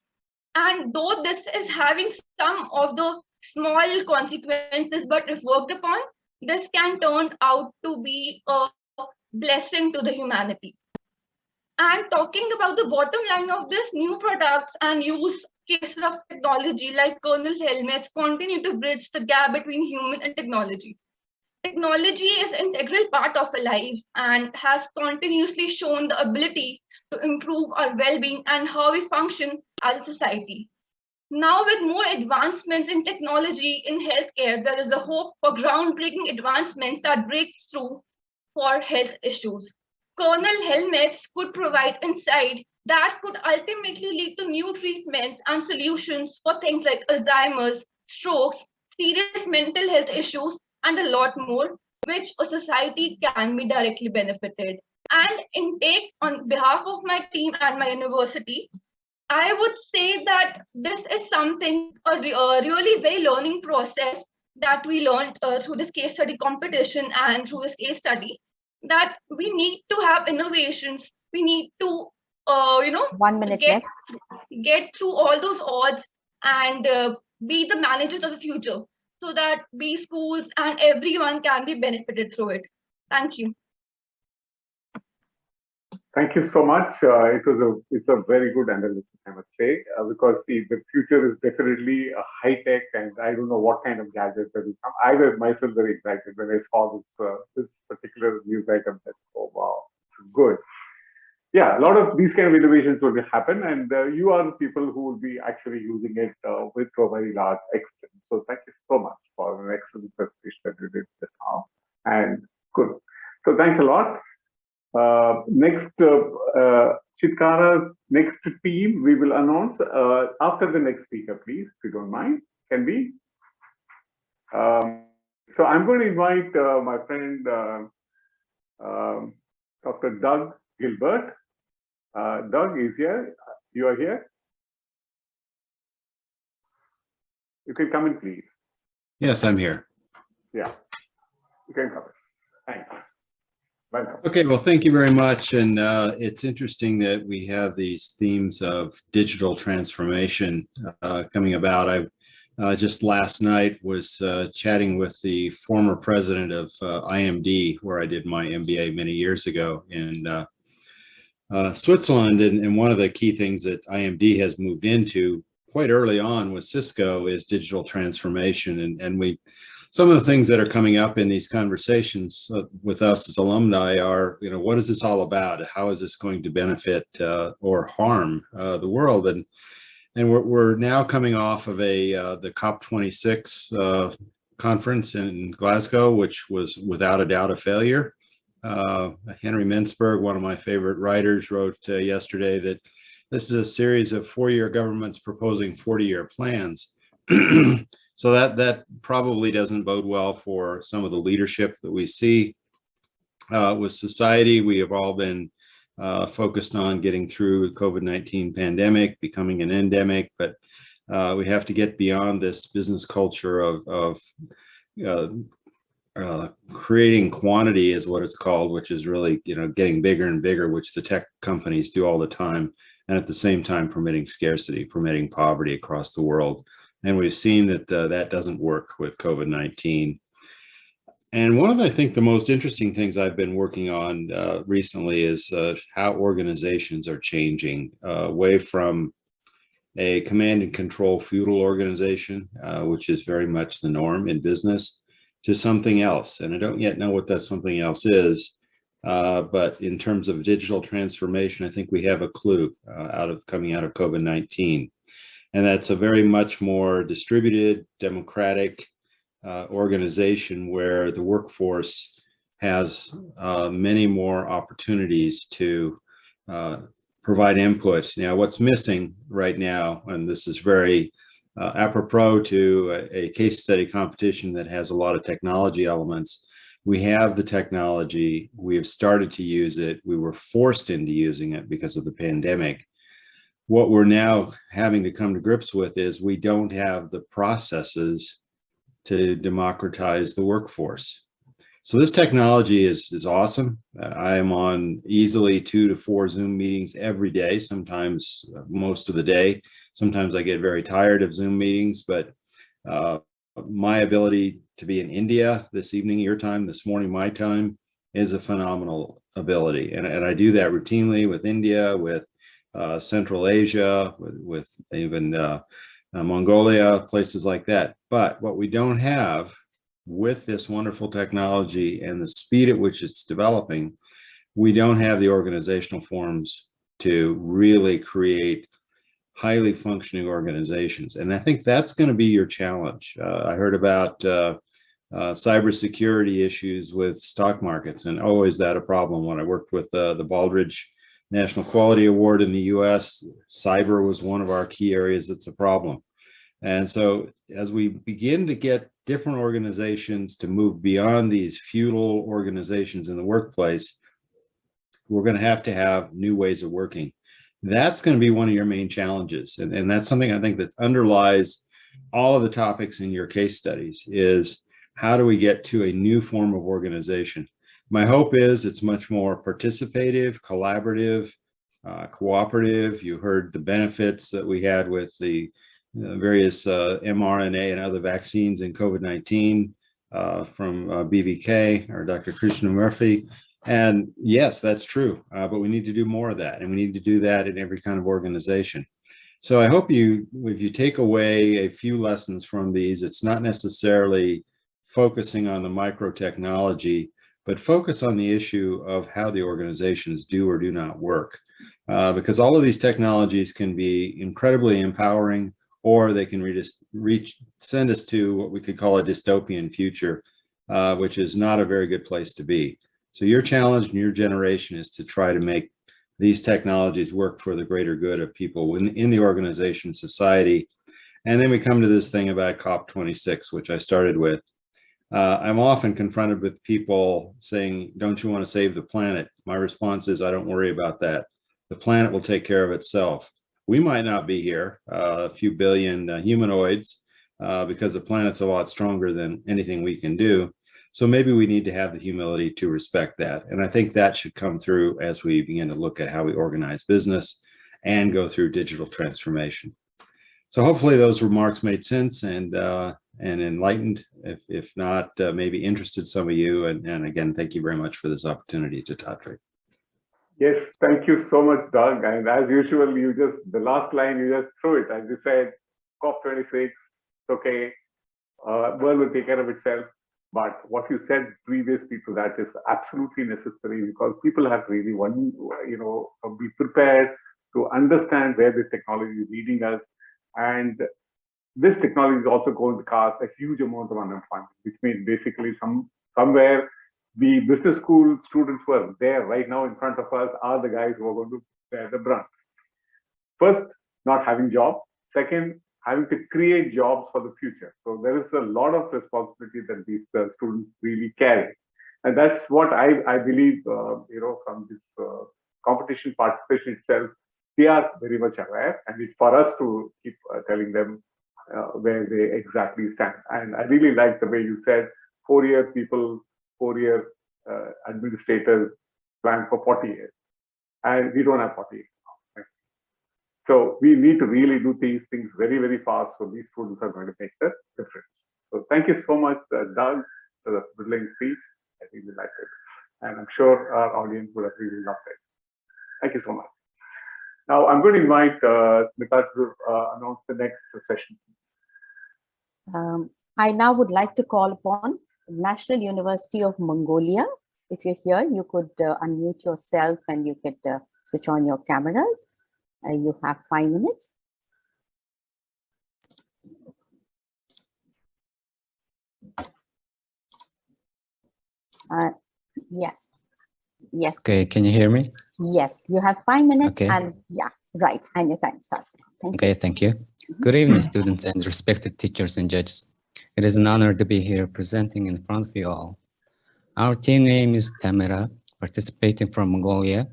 And though this is having some of the small consequences, but if worked upon, this can turn out to be a blessing to the humanity. And talking about the bottom line of this, new products and use cases of technology like Kernel helmets continue to bridge the gap between human and technology. Technology is an integral part of our lives and has continuously shown the ability to improve our well-being and how we function as a society. Now, with more advancements in technology in healthcare, there is a hope for groundbreaking advancements that breaks through for health issues. Kernel helmets could provide insight that could ultimately lead to new treatments and solutions for things like Alzheimer's, strokes, serious mental health issues, and a lot more. which a society can be directly benefited. And on behalf of my team and my university, I would say that this is something, a really very learning process that we learned through this case study competition and through this case study, that we need to have innovations. We need to, 1 minute left. get through all those odds and be the managers of the future so that we schools and everyone can be benefited through it. Thank you. Thank you so much. It's a very good analysis, I must say, because the future is definitely a high tech, and I don't know what kind of gadgets that will come. I was myself very excited when I saw this particular news item. That, oh wow, good. Yeah, a lot of these kind of innovations will happen, and you are the people who will be actually using it with to a very large extent. So thank you so much for an excellent presentation that you did just now, and good. So thanks a lot. Next, Chitkara's next team we will announce after the next speaker, please, if you don't mind. Can we? So I'm going to invite my friend Dr. Doug Gilbert. Doug is here. You are here. You can come in, please. Yes, I'm here. Yeah, you can come in. Thanks. Welcome. Okay, well, thank you very much. And it's interesting that we have these themes of digital transformation coming about. I just last night was chatting with the former president of IMD, where I did my MBA many years ago in Switzerland. And one of the key things that IMD has moved into quite early on with Cisco is digital transformation. And some of the things that are coming up in these conversations with us as alumni are, what is this all about? How is this going to benefit or harm the world? And we're now coming off of the COP26 conference in Glasgow, which was without a doubt a failure. Henry Mintzberg, one of my favorite writers, wrote yesterday that this is a series of 4-year governments proposing 40-year plans. So that probably doesn't bode well for some of the leadership that we see with society. We have all been focused on getting through the COVID-19 pandemic, becoming an endemic, but we have to get beyond this business culture of creating quantity is what it's called, which is really, getting bigger and bigger, which the tech companies do all the time. And at the same time, permitting scarcity, permitting poverty across the world. And we've seen that that doesn't work with COVID-19. And one of, I think, the most interesting things I've been working on recently is how organizations are changing away from a command and control feudal organization, which is very much the norm in business, to something else. And I don't yet know what that something else is. But in terms of digital transformation, I think we have a clue coming out of COVID-19. And that's a very much more distributed, democratic organization where the workforce has many more opportunities to provide input. Now, what's missing right now, and this is very apropos to a case study competition that has a lot of technology elements. We have the technology, we have started to use it, we were forced into using it because of the pandemic. What we're now having to come to grips with is we don't have the processes to democratize the workforce. So this technology is awesome. I am on easily 2 to 4 Zoom meetings every day, sometimes most of the day. Sometimes I get very tired of Zoom meetings, but my ability to be in India this evening, your time, this morning, my time, is a phenomenal ability. And I do that routinely with India, with Central Asia, with even Mongolia, places like that. But what we don't have with this wonderful technology and the speed at which it's developing, we don't have the organizational forms to really create highly functioning organizations. And I think that's going to be your challenge. I heard about cybersecurity issues with stock markets, and oh, is that a problem? When I worked with the Baldrige National Quality Award in the US, cyber was one of our key areas that's a problem. And so as we begin to get different organizations to move beyond these feudal organizations in the workplace, we're going to have new ways of working. That's going to be one of your main challenges. And that's something I think that underlies all of the topics in your case studies is how do we get to a new form of organization? My hope is it's much more participative, collaborative, cooperative. You heard the benefits that we had with the various mRNA and other vaccines in COVID-19 from BVK or Dr. Krishna Murphy. And yes, that's true, but we need to do more of that, and we need to do that in every kind of organization. So I hope if you take away a few lessons from these, it's not necessarily focusing on the micro technology, but focus on the issue of how the organizations do or do not work. Because all of these technologies can be incredibly empowering, or they can send us to what we could call a dystopian future, which is not a very good place to be. So your challenge and your generation is to try to make these technologies work for the greater good of people in the organization, society. And then we come to this thing about COP26, which I started with. I'm often confronted with people saying, don't you want to save the planet? My response is, I don't worry about that. The planet will take care of itself. We might not be here, a few billion humanoids, because the planet's a lot stronger than anything we can do. So maybe we need to have the humility to respect that. And I think that should come through as we begin to look at how we organize business and go through digital transformation. So hopefully those remarks made sense and enlightened, if not, maybe interested some of you. And again, thank you very much for this opportunity to talk to you. Yes, thank you so much, Doug. And as usual, the last line, you just threw it. As you said, COP26, it's okay, world will take care of itself. But what you said previously to that is absolutely necessary, because people have really be prepared to understand where this technology is leading us. And this technology is also going to cause a huge amount of unemployment, which means basically somewhere the business school students who are there right now in front of us are the guys who are going to bear the brunt. First, not having jobs. Second, having to create jobs for the future. So there is a lot of responsibility that these students really carry. And that's what I believe, from this competition participation itself, they are very much aware. And it's for us to keep telling them where they exactly stand. And I really like the way you said, 4-year people, 4-year administrators plan for 40 years. And we don't have 40 years. So we need to really do these things very, very fast. So these students are going to make the difference. So thank you so much, Doug, for the brilliant speech. I really liked it. And I'm sure our audience would have really loved it. Thank you so much. Now I'm going to invite Smita to announce the next session. I now would like to call upon National University of Mongolia. If you're here, you could unmute yourself and you could switch on your cameras. You have 5 minutes. Yes. Yes. Okay, can you hear me? Yes, you have 5 minutes. Okay. And yeah, right. And your time starts. Thank you. Good evening, students and respected teachers and judges. It is an honor to be here presenting in front of you all. Our team name is Tamara, participating from Mongolia,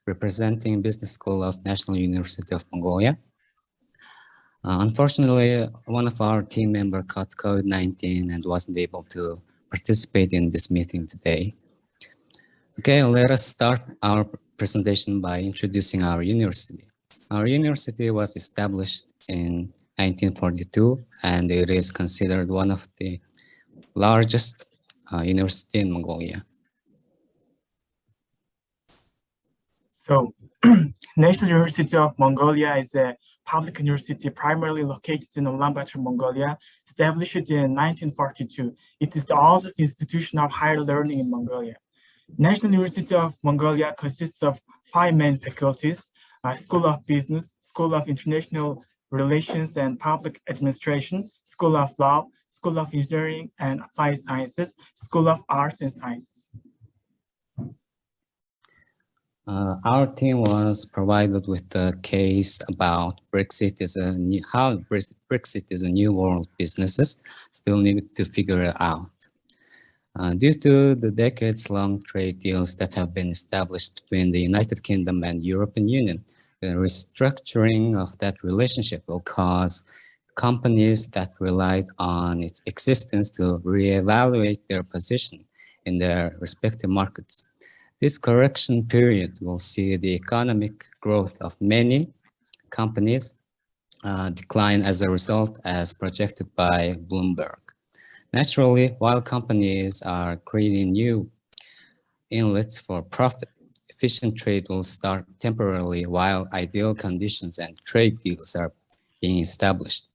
representing Business School of National University of Mongolia. Unfortunately, one of our team members caught COVID-19 and wasn't able to participate in this meeting today. Okay, let us start our presentation by introducing our university. Our university was established in 1942, and it is considered one of the largest university in Mongolia. So, National University of Mongolia is a public university primarily located in Ulaanbaatar, Mongolia, established in 1942. It is the oldest institution of higher learning in Mongolia. National University of Mongolia consists of 5 main faculties: School of Business, School of International Relations and Public Administration, School of Law, School of Engineering and Applied Sciences, School of Arts and Sciences. Our team was provided with the case about Brexit is how Brexit is a new world businesses still need to figure it out. Due to the decades-long trade deals that have been established between the United Kingdom and European Union, the restructuring of that relationship will cause companies that relied on its existence to reevaluate their position in their respective markets. This correction period will see the economic growth of many companies decline as a result, as projected by Bloomberg. Naturally, while companies are creating new inlets for profit, efficient trade will start temporarily while ideal conditions and trade deals are being established.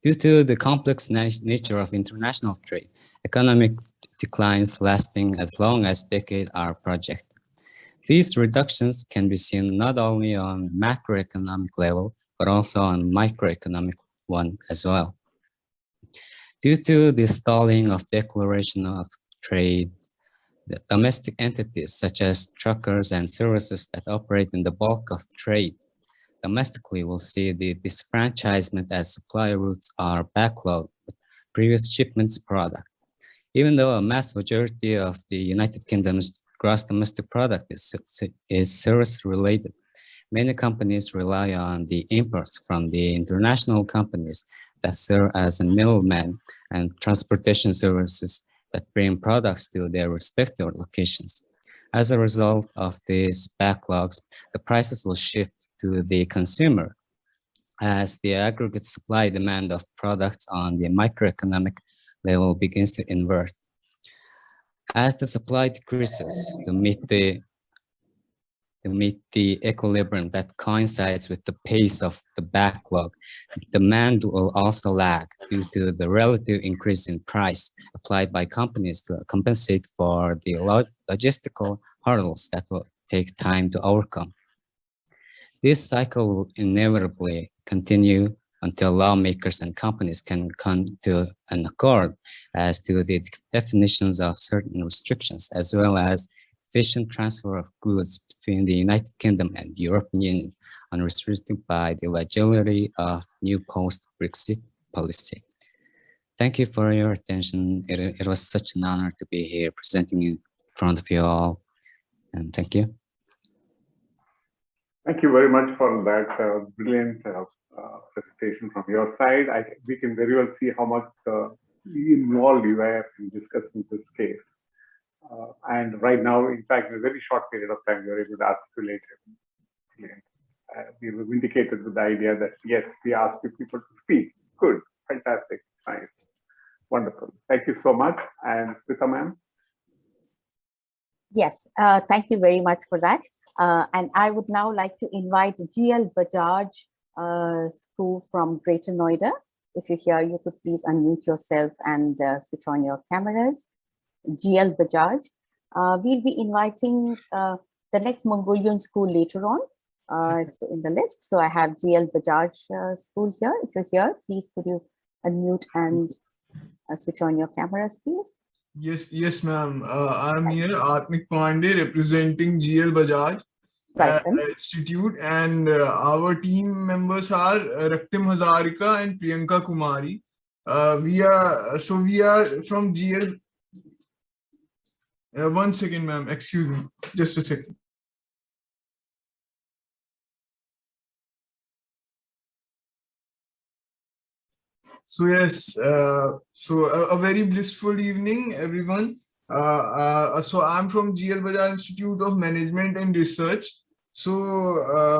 Due to the complex nature of international trade, economic declines lasting as long as decades are projected. These reductions can be seen not only on macroeconomic level, but also on microeconomic one as well. Due to the stalling of declaration of trade, the domestic entities such as truckers and services that operate in the bulk of trade domestically will see the disfranchisement as supply routes are backlogged with previous shipments product. Even though a mass majority of the United Kingdom's gross domestic product is service related, many companies rely on the imports from the international companies that serve as a middleman and transportation services that bring products to their respective locations. As a result of these backlogs, the prices will shift to the consumer as the aggregate supply-demand of products on the microeconomic level begins to invert. As the supply decreases to meet the equilibrium that coincides with the pace of the backlog, demand will also lag due to the relative increase in price applied by companies to compensate for the logistical hurdles that will take time to overcome. This cycle will inevitably continue until lawmakers and companies can come to an accord as to the definitions of certain restrictions, as well as efficient transfer of goods between the United Kingdom and the European Union, unrestricted by the legality of new post-Brexit policy. Thank you for your attention. It was such an honor to be here presenting in front of you all, and thank you. Thank you very much for that brilliant presentation from your side. We can very well see how much involved you were in discussing this case. And right now, in fact, in a very short period of time, you're able to articulate it. We were vindicated with the idea that, yes, we asked you people to speak. Good, fantastic, nice, wonderful. Thank you so much. And Smita ma'am? Yes, thank you very much for that. And I would now like to invite GL Bajaj School from Greater Noida. If you're here, you could please unmute yourself and switch on your cameras. GL Bajaj. We'll be inviting the next Mongolian school later on so in the list. So I have GL Bajaj School here. If you're here, please could you unmute and switch on your cameras, please? Yes, ma'am. I'm here, Atmik Pandey, representing GL Bajaj Institute, and our team members are Raktim Hazarika and Priyanka Kumari. We are from GL. One second, ma'am. Excuse me. Just a second. So yes, so a very blissful evening, everyone. So I'm from GL Bajaj Institute of Management and Research. So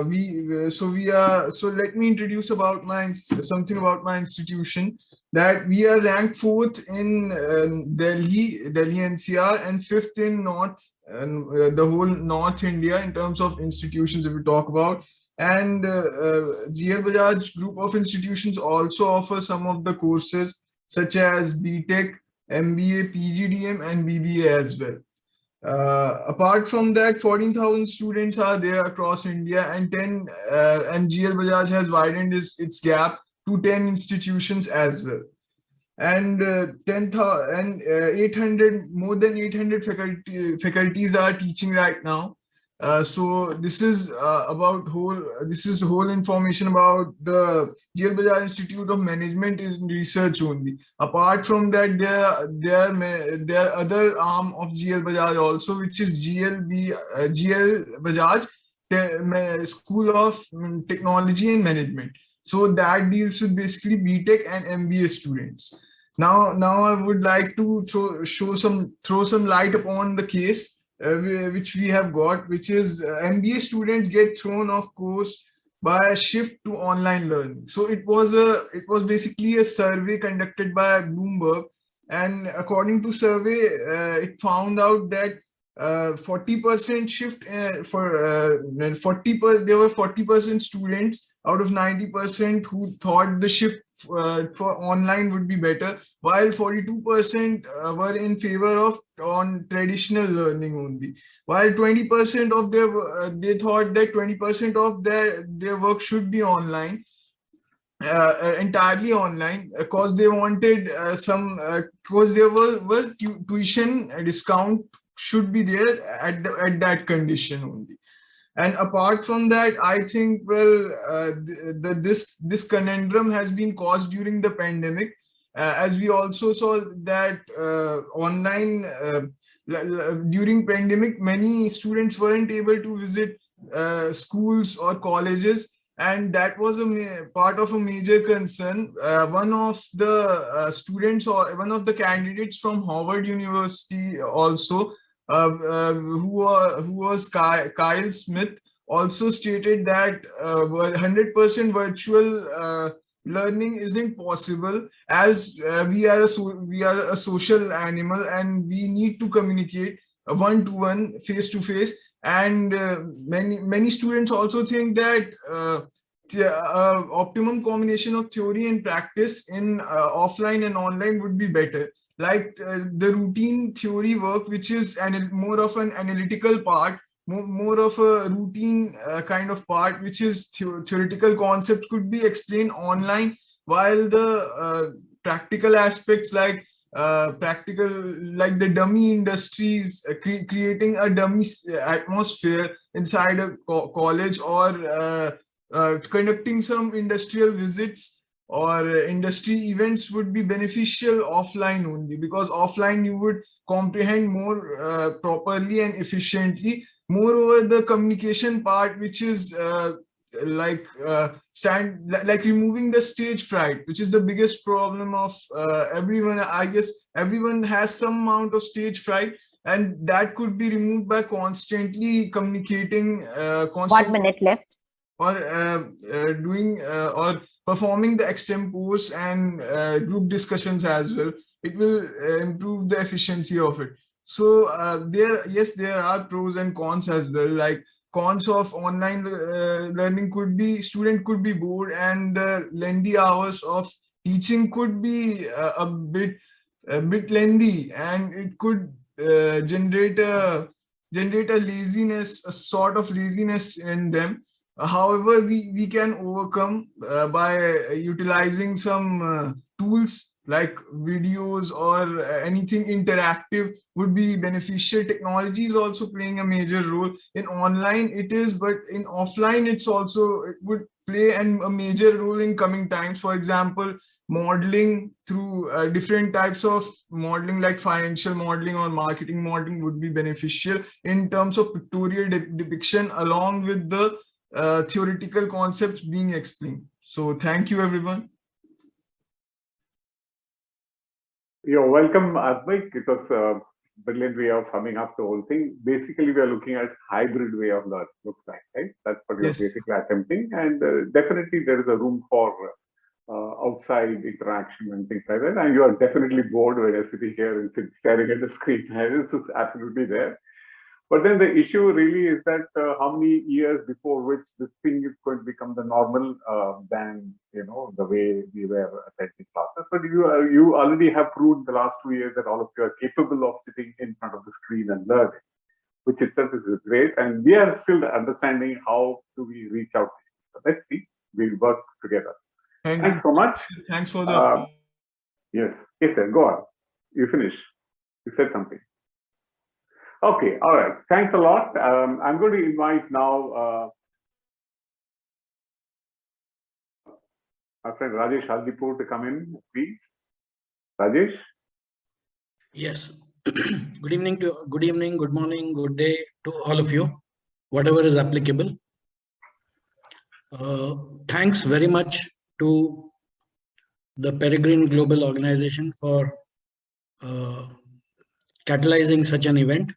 let me introduce something about my institution. That we are ranked 4th in Delhi NCR, and 5th in the whole North India in terms of institutions if we talk about. And GL Bajaj group of institutions also offer some of the courses such as BTech, MBA, PGDM, and BBA as well. Apart from that, 14,000 students are there across India, and GL Bajaj has widened its gap to 10 institutions as well. And more than 800 faculties are teaching right now. So this is whole information about the GL Bajaj Institute of Management is research only. Apart from that, there are other arm of GL Bajaj also, which is GL Bajaj School of Technology and Management. So that deals with basically BTech and MBA students. Now I would like to throw some light upon the case which we have got, which is MBA students get thrown off course by a shift to online learning. So it was basically a survey conducted by Bloomberg, and according to survey, it found out that 40% shift there were 40% students out of 90% who thought the shift for online would be better, while 42% were in favor of on traditional learning only, while 20% of they thought that 20% of their work should be online, entirely online, because they wanted because there was tuition discount should be there at that condition only. And apart from that, I think, well, this conundrum has been caused during the pandemic, as we also saw that online during pandemic, many students weren't able to visit schools or colleges, and that was a part of a major concern. One of the students or one of the candidates from Harvard University also, who was Kyle Smith, also stated that 100% virtual learning isn't possible, as we are a social animal and we need to communicate one-to-one, face-to-face. And many students also think that optimum combination of theory and practice in offline and online would be better. Like the routine theory work, which is more of an analytical part, more of a routine kind of part, which is theoretical concept, could be explained online, while the practical aspects like the dummy industries, creating a dummy atmosphere inside a college, or conducting some industrial visits or industry events would be beneficial offline only, because offline you would comprehend more properly and efficiently. Moreover, the communication part, which is like removing the stage fright, which is the biggest problem of everyone. I guess everyone has some amount of stage fright, and that could be removed by constantly communicating. 1 minute left. Or doing or performing the extempores and group discussions as well. It will improve the efficiency of it. So there are pros and cons as well. Like cons of online learning could be student could be bored, and lengthy hours of teaching could be a bit lengthy, and it could generate a laziness, a sort of laziness in them. However, we can overcome by utilizing some tools like videos or anything interactive would be beneficial. Technology is also playing a major role. In online it is, but in offline it would play a major role in coming times. For example, modeling through different types of modeling like financial modeling or marketing modeling would be beneficial in terms of pictorial depiction, along with the theoretical concepts being explained. So thank you, everyone. You're welcome, Advik. It was a brilliant way of summing up the whole thing. Basically, we are looking at hybrid way of learning, looks like, right? That's what you're basically attempting. And definitely there is a room for outside interaction and things like that. And you are definitely bored when you're sitting here and staring at the screen. This is absolutely there. But then the issue really is that how many years before which this thing is going to become the normal than, you know, the way we were attending classes. But you already have proved the last 2 years that all of you are capable of sitting in front of the screen and learning, which itself is great. And we are still understanding how do we reach out. So let's see, we'll work together. Thanks so much. Thanks for the... Yes, sir, go on. You finish. You said something. Okay, all right. Thanks a lot. I'm going to invite now our friend Rajesh Halvipur to come in, please. Rajesh? Yes. Good evening, good morning, good day to all of you, whatever is applicable. Thanks very much to the Peregrine Global Organization for catalyzing such an event.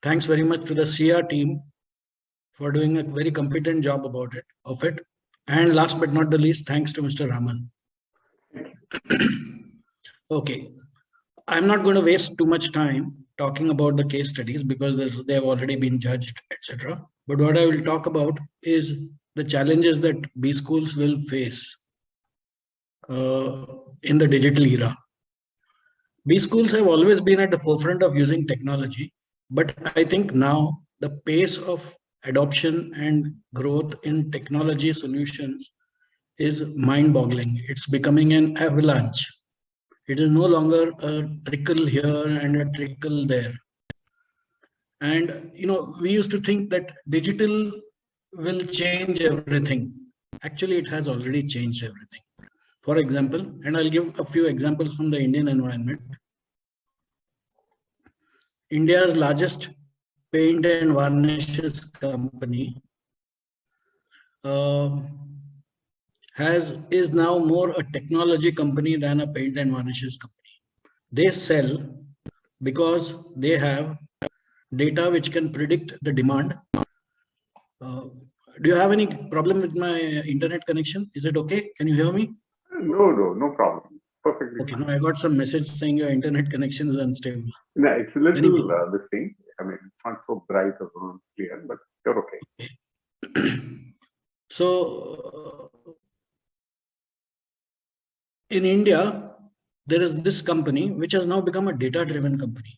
Thanks very much to the CR team for doing a very competent job about it. And last but not the least, thanks to Mr. Raman. Okay, I'm not going to waste too much time talking about the case studies because they have already been judged, etc. But what I will talk about is the challenges that B schools will face in the digital era. B schools have always been at the forefront of using technology, but I think now the pace of adoption and growth in technology solutions is mind-boggling. It's becoming an avalanche. It is no longer a trickle here and a trickle there. And we used to think that digital will change everything. Actually, it has already changed everything. For example, and I'll give a few examples from the Indian environment. India's largest paint and varnishes company is now more a technology company than a paint and varnishes company. They sell because they have data which can predict the demand. Do you have any problem with my internet connection? Is it okay? Can you hear me? No problem. Perfectly. Okay, no, I got some message saying your internet connection is unstable. No, it's a little this thing. I mean, it's not so bright or clear, but you're okay. So in India, there is this company which has now become a data-driven company.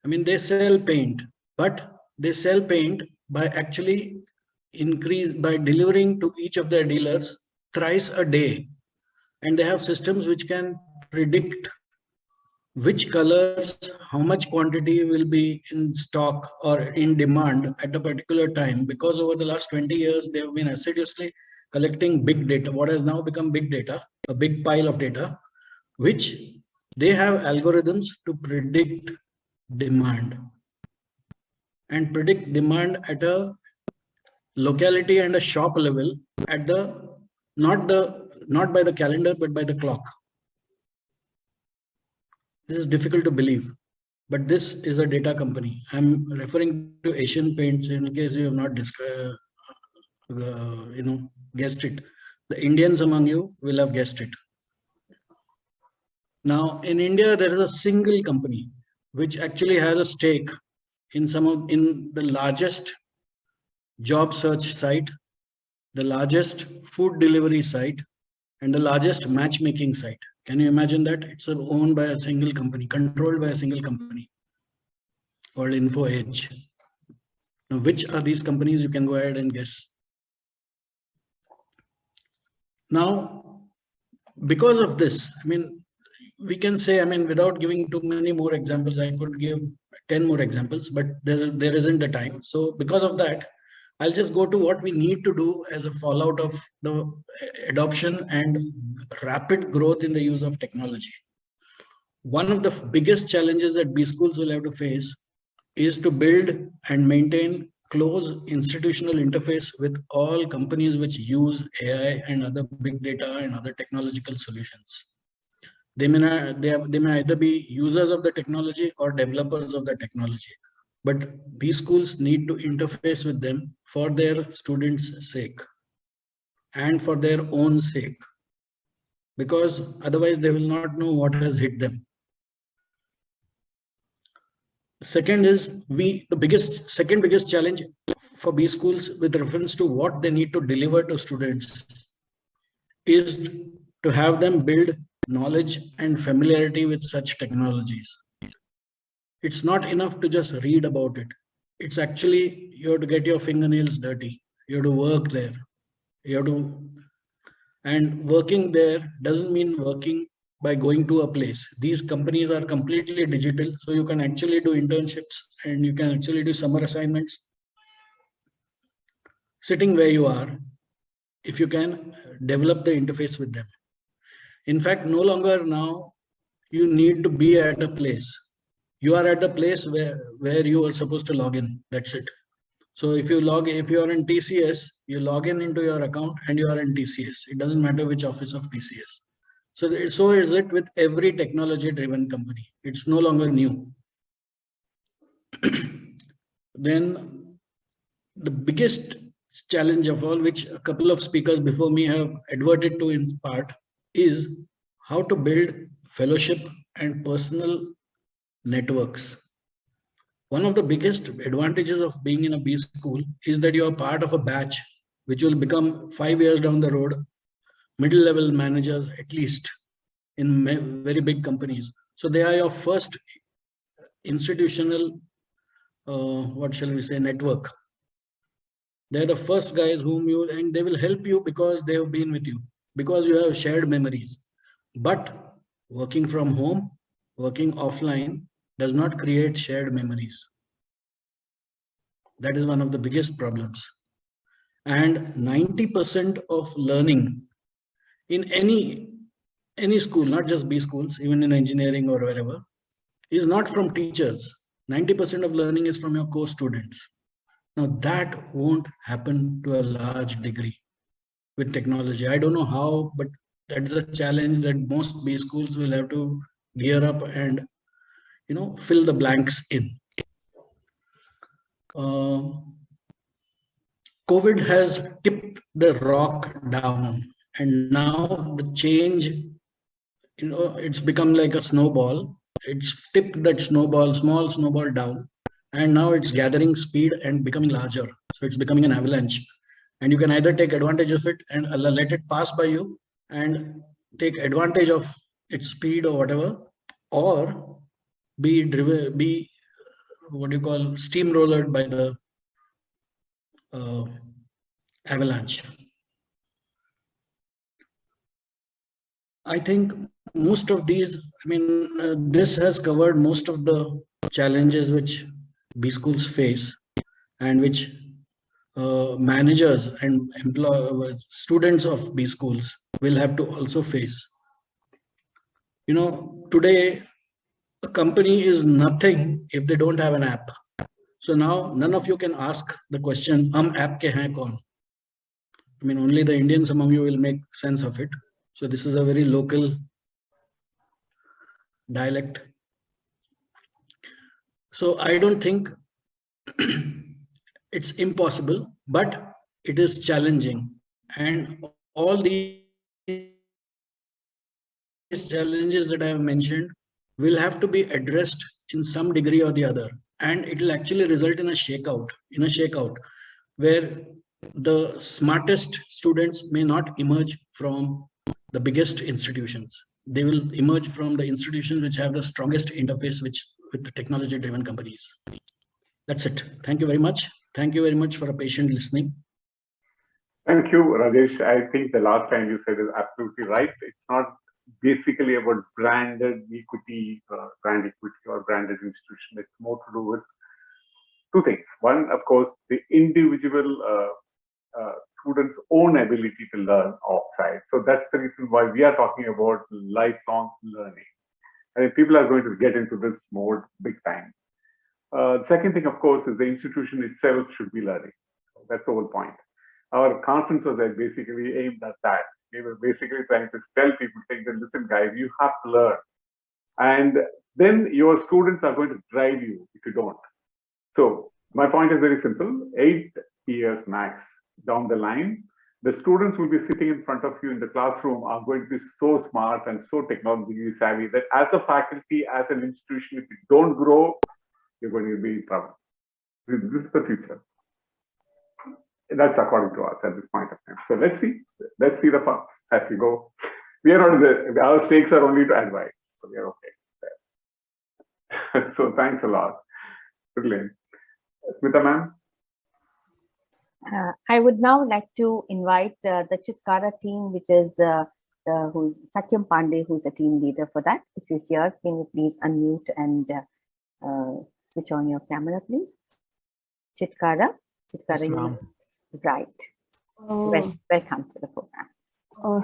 I mean, they sell paint, but they sell paint by actually by delivering to each of their dealers thrice a day. And they have systems which can predict which colors, how much quantity will be in stock or in demand at a particular time, because over the last 20 years, they have been assiduously collecting big data, what has now become big data, a big pile of data, which they have algorithms to predict demand and predict demand at a locality and a shop level at the not by the calendar but by the clock. This is difficult to believe, but this is a data company. I'm referring to Asian Paints in case you have not guessed it. The Indians among you will have guessed it. Now in India, there is a single company which actually has a stake in the largest job search site, the largest food delivery site, and the largest matchmaking site. Can you imagine that? It's owned by a single company, controlled by a single company called Info Edge. Now, which are these companies? You can go ahead and guess. Now, because of this, I mean, we can say, I mean, without giving too many more examples, I could give 10 more examples, but there isn't the time. So because of that, I'll just go to what we need to do as a fallout of the adoption and rapid growth in the use of technology. One of the biggest challenges that B schools will have to face is to build and maintain close institutional interface with all companies which use AI and other big data and other technological solutions. They may either be users of the technology or developers of the technology. But B schools need to interface with them for their students' sake and for their own sake, because otherwise they will not know what has hit them. Second is second biggest challenge for B schools with reference to what they need to deliver to students is to have them build knowledge and familiarity with such technologies. It's not enough to just read about it. It's actually, you have to get your fingernails dirty. You have to work there. And working there doesn't mean working by going to a place. These companies are completely digital, so you can actually do internships and you can actually do summer assignments sitting where you are, if you can develop the interface with them. In fact, no longer now you need to be at a place. You are at the place where you are supposed to log in. That's it. So if you are in TCS, you log in into your account and you are in TCS. It doesn't matter which office of TCS. So is it with every technology-driven company. It's no longer new. Then the biggest challenge of all, which a couple of speakers before me have adverted to in part, is how to build fellowship and personal networks. One of the biggest advantages of being in a B school is that you are part of a batch which will become 5 years down the road, middle level managers at least in very big companies. So they are your first institutional, what shall we say, network. They're the first guys and they will help you because they have been with you, because you have shared memories. But working from home, working offline does not create shared memories. That is one of the biggest problems. And 90% of learning in any school, not just B schools, even in engineering or wherever, is not from teachers. 90% of learning is from your co-students. Now that won't happen to a large degree with technology. I don't know how, but that's a challenge that most B schools will have to gear up and fill the blanks in. COVID has tipped the rock down, and now the change, it's become like a snowball. It's tipped that snowball, small snowball down, and now it's gathering speed and becoming larger. So it's becoming an avalanche, and you can either take advantage of it and let it pass by you and take advantage of its speed or whatever, or be steamrollered by the avalanche. I think most of these, this has covered most of the challenges which B schools face and which managers and students of B schools will have to also face. Today, a company is nothing if they don't have an app. So now none of you can ask the question, "Hum app ke hain kaun?" Only the Indians among you will make sense of it. So this is a very local dialect. So I don't think it's impossible, but it is challenging. And all these challenges that I have mentioned will have to be addressed in some degree or the other. And it will actually result in a shakeout, where the smartest students may not emerge from the biggest institutions. They will emerge from the institutions which have the strongest interface with the technology-driven companies. That's it. Thank you very much. Thank you very much for a patient listening. Thank you, Rajesh. I think the last time you said is absolutely right. It's not basically about branded equity, brand equity or branded institution. It's more to do with two things. One, of course, the individual student's own ability to learn offsite. So that's the reason why we are talking about lifelong learning. And people are going to get into this mode big time. Second thing, of course, is the institution itself should be learning. That's the whole point. Our conference was basically aimed at that. We were basically trying to tell people, saying that, listen, guys, you have to learn. And then your students are going to drive you if you don't. So my point is very simple. 8 years max down the line, the students will be sitting in front of you in the classroom are going to be so smart and so technologically savvy that as a faculty, as an institution, if you don't grow, you're going to be in trouble. This is the future. That's according to us at this point of time. So let's see the fun as we go. We are not our stakes are only to advise, so we are okay. So thanks a lot. Brilliant. Smita ma'am. I would now like to invite the Chitkara team, which is who's Satyam Pandey, who's the team leader for that. If you're here, can you please unmute and switch on your camera, please? Chitkara? Yes, ma'am. Right. Welcome to the program.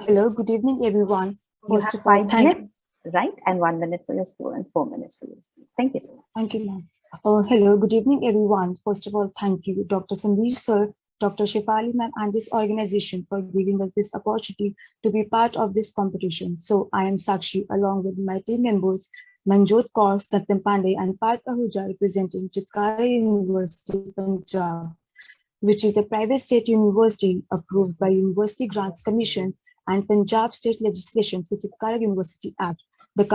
Hello, good evening, everyone. You have 5 minutes, right? And 1 minute for your school and 4 minutes for your school. Thank you so much. Thank you, ma'am. Hello, good evening, everyone. First of all, thank you, Dr. Sandeep sir, Dr. Shefali ma'am, and this organization for giving us this opportunity to be part of this competition. So I am Sakshi, along with my team members, Manjot Kaur, Satyam Pandey, and Parth Ahuja, representing Chitkara University, Punjab, which is a private state university approved by University Grants Commission and Punjab State Legislation for Chitkara University Act. The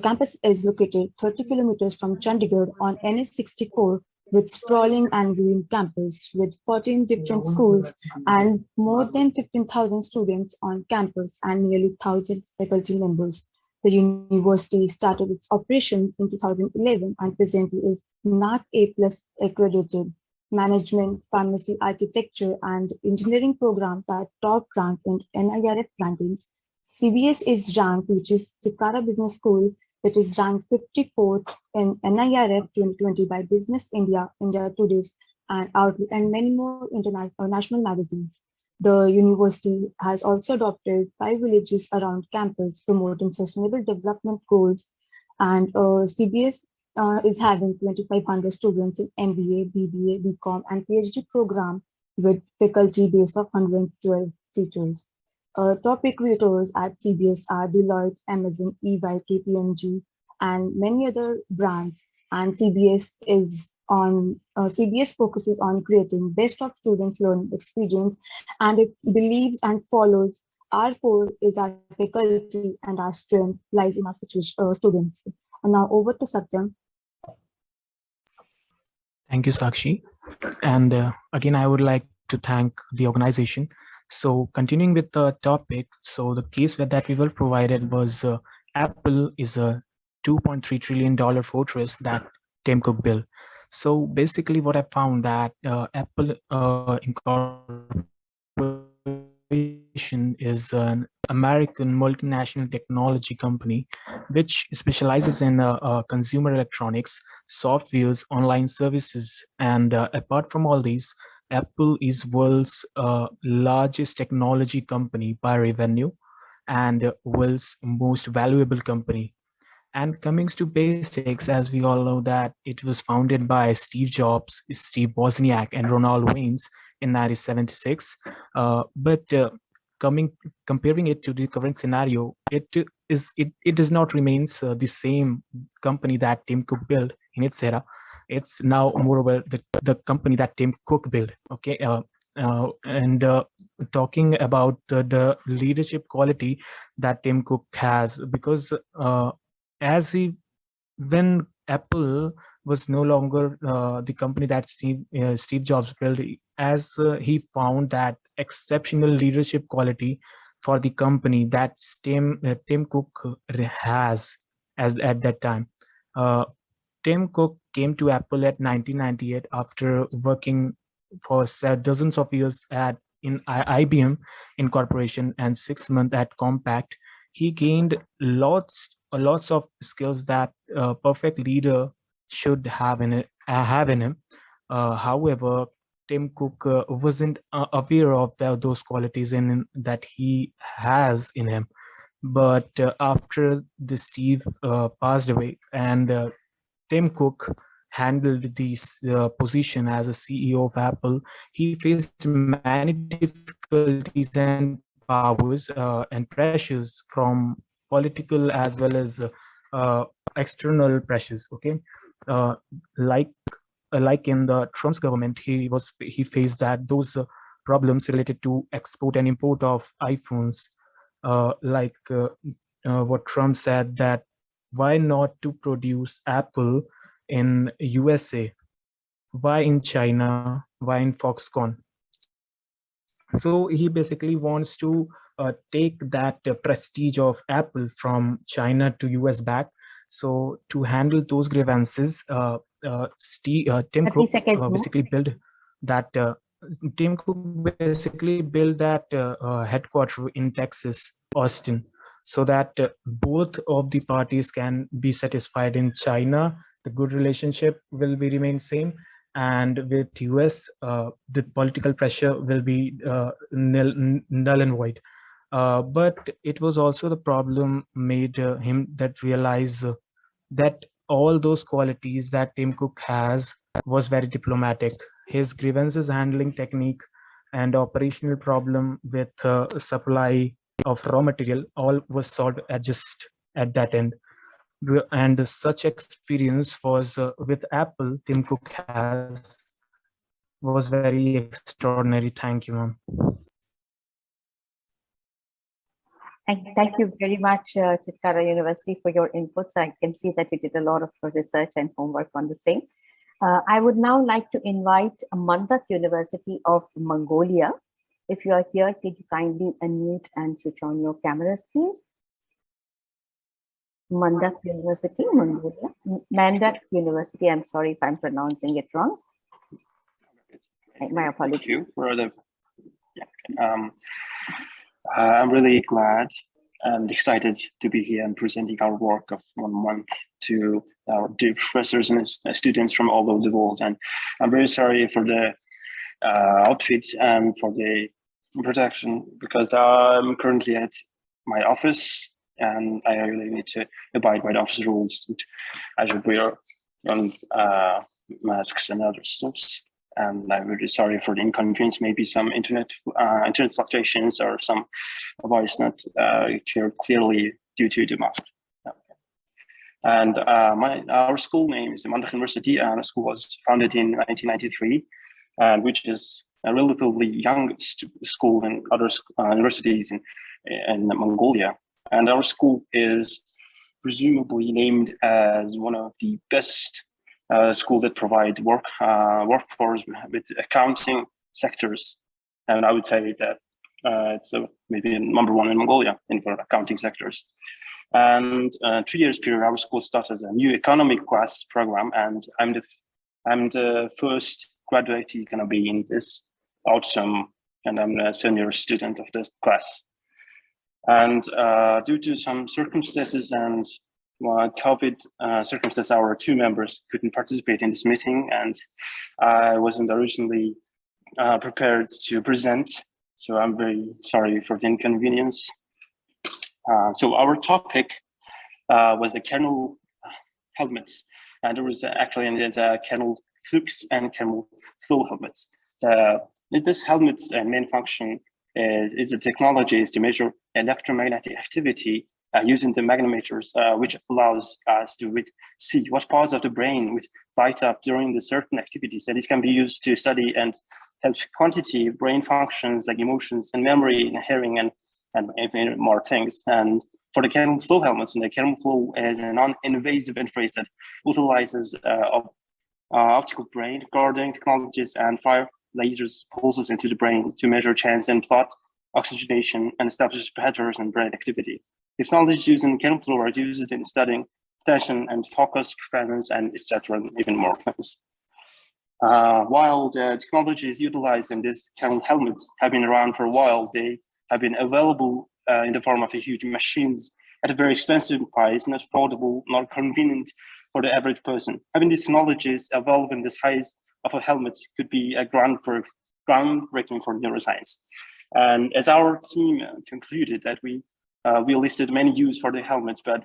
campus is located 30 kilometers from Chandigarh on NH 64 with sprawling and green campus with 14 different schools and more than 15,000 students on campus and nearly 1,000 faculty members. The university started its operations in 2011 and presently is NAAC A+ accredited. Management, pharmacy, architecture, and engineering program that top rank in NIRF rankings. CBS is ranked, which is Chitkara Business School, that is ranked 54th in NIRF 2020 by Business India, India Today's, and Outlook, and many more international magazines. The university has also adopted 5 villages around campus, promoting sustainable development goals, and CBS is having 2,500 students in MBA, BBA, BCom, and PhD program with faculty base of 112 teachers. Top recruiters at CBS are Deloitte, Amazon, EY, KPMG, and many other brands. And CBS focuses on creating best of students' learning experience, and it believes and follows our core is our faculty and our strength lies in our students. And now over to Satyam. Thank you, Sakshi. And again, I would like to thank the organization. So continuing with the topic, so the case that we were provided was Apple is a $2.3 trillion fortress that Tim Cook built. So basically what I found that Apple Incorporation is an American multinational technology company which specializes in consumer electronics, softwares, online services, and apart from all these, Apple is world's largest technology company by revenue and world's most valuable company. And coming to basics, as we all know that it was founded by Steve Jobs, Steve Wozniak, and Ronald Waynes in 1976. Comparing it to the current scenario, it does not remains the same company that Tim Cook built in its era. It's now moreover the company that Tim Cook built. Okay, talking about the leadership quality that Tim Cook has, because when Apple was no longer the company that Steve Jobs built, as he found that exceptional leadership quality for the company that Tim Cook has at that time. Tim Cook came to Apple at 1998 after working for dozens of years in IBM Incorporation and 6 months at Compaq. He gained lots of skills that a perfect leader should have in him. However, Tim Cook wasn't aware of those qualities that he has in him. But after the Steve passed away and Tim Cook handled this position as a CEO of Apple, he faced many difficulties and powers and pressures from political as well as external pressures. Okay, like in the Trump's government, he faced those problems related to export and import of iPhones. What Trump said, that why not to produce Apple in USA? Why in China? Why in Foxconn? So he basically wants to take that prestige of Apple from China to US back. So to handle those grievances, Tim Cook basically built that. Tim Cook basically built that headquarters in Texas Austin, so that both of the parties can be satisfied. In China, the good relationship will be remain same, and with US, the political pressure will be null and void. But it was also the problem made him that realize that all those qualities that Tim Cook has was very diplomatic. His grievances handling technique and operational problem with supply of raw material all was solved at that end. And such experience was with Apple, Tim Cook has, was very extraordinary. Thank you, ma'am. Thank you very much, Chitkara University, for your inputs. I can see that you did a lot of research and homework on the same. I would now like to invite Manduk University of Mongolia. If you are here, could you kindly unmute and switch on your cameras, please? Manduk University, Mongolia. Manduk University, I'm sorry if I'm pronouncing it wrong. My apologies. Thank you for the, I'm really glad and excited to be here and presenting our work of 1 month to our dear professors and students from all over the world. And I'm very sorry for the outfits and for the protection, because I'm currently at my office and I really need to abide by the office rules, which I should wear on masks and other stuff. And I'm really sorry for the inconvenience, maybe some internet fluctuations or some voice not clearly due to the mask. And our school name is the Manduk University, and the school was founded in 1993, which is a relatively young school in other universities in Mongolia. And our school is presumably named as one of the best school that provide workforce with accounting sectors, and I would say that it's maybe #1 in Mongolia in for accounting sectors. And 3 years period, our school started as a new economic class program, and I'm the first graduate gonna be in this autumn, and I'm a senior student of this class. And due to some circumstances and COVID circumstances, our 2 members couldn't participate in this meeting, and I wasn't originally prepared to present, so I'm very sorry for the inconvenience. So our topic was the kernel helmets, and there was actually kernel flukes and kernel flow helmets. This helmet's main function is the technology is to measure electromagnetic activity using the magnetometers, which allows us to see what parts of the brain which light up during the certain activities, and it can be used to study and help quantity brain functions like emotions and memory and hearing and even more things. And for the kernel flow helmets, and the kernel flow is a non-invasive interface that utilizes optical brain recording technologies and fire lasers pulses into the brain to measure chance and plot oxygenation and establish patterns in brain activity. Technologies used in kernel flow are used in studying attention and focus, presence, and etc. and even more things. While the technologies utilized in these kernel helmets have been around for a while, they have been available in the form of huge machines at a very expensive price, not affordable, not convenient for the average person. Having these technologies evolve in the size of a helmet could be a groundbreaking for neuroscience. And as our team concluded that we listed many uses for the helmets, but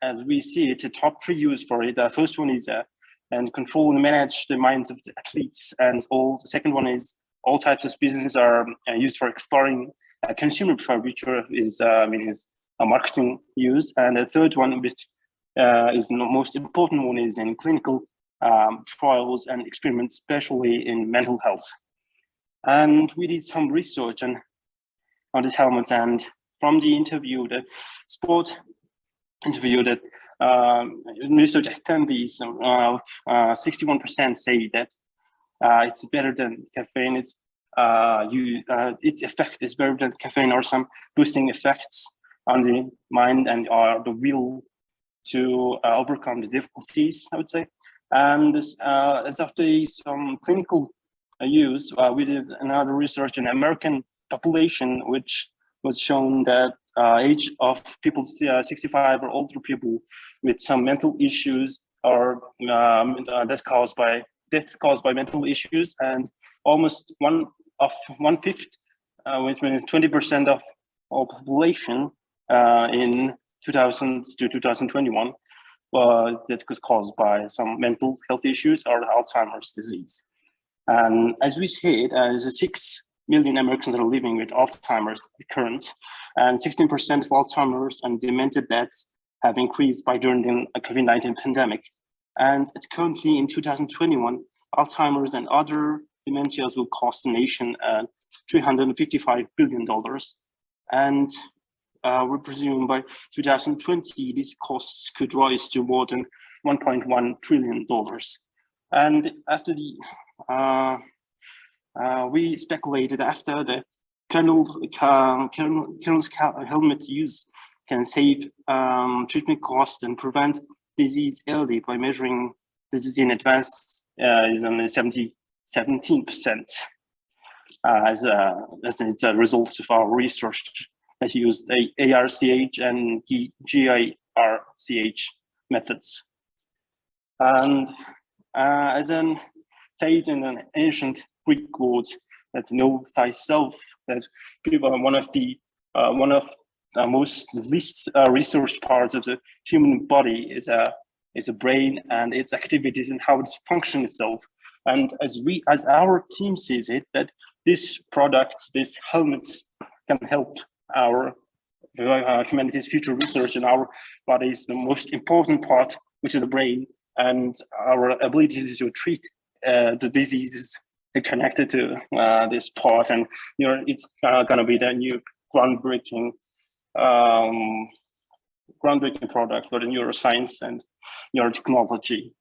as we see it, the top 3 uses for it, the first one is and control and manage the minds of the athletes, and the second one is all types of business are used for exploring consumer behavior, which is a marketing use, and the third one, which is the most important one, is in clinical trials and experiments, especially in mental health. And we did some research on these helmets, and from the interview, the sport interview, that research attendees, 61% say that it's better than caffeine. Its effect is better than caffeine, or some boosting effects on the mind and the will to overcome the difficulties, I would say. And as after some clinical use, we did another research in American population, which was shown that age of people 65 or older people with some mental issues are death caused by mental issues, and almost one-fifth, which means 20% of all population in 2000 to 2021 that was caused by some mental health issues or Alzheimer's disease. And as we said, there's 6 million Americans are living with Alzheimer's recurrence, and 16% of Alzheimer's and dementia deaths have increased during the COVID-19 pandemic. And it's currently in 2021, Alzheimer's and other dementias will cost the nation $355 billion. And we presume by 2020, these costs could rise to more than $1.1 trillion. And after we speculated after the Colonel's helmet use can save treatment costs and prevent disease early by measuring disease in advance is only 17%. As it's a result of our research that used ARCH and GIRCH methods. And as in said in an ancient Greek quote, that know thyself, that one of the most least researched parts of the human body is a brain and its activities and how it's function itself. And as our team sees it, that this product, these helmets, can help our humanity's future research, and our body is the most important part, which is the brain, and our abilities to treat the diseases connected to this part. And it's going to be the new groundbreaking product for the neuroscience and neurotechnology.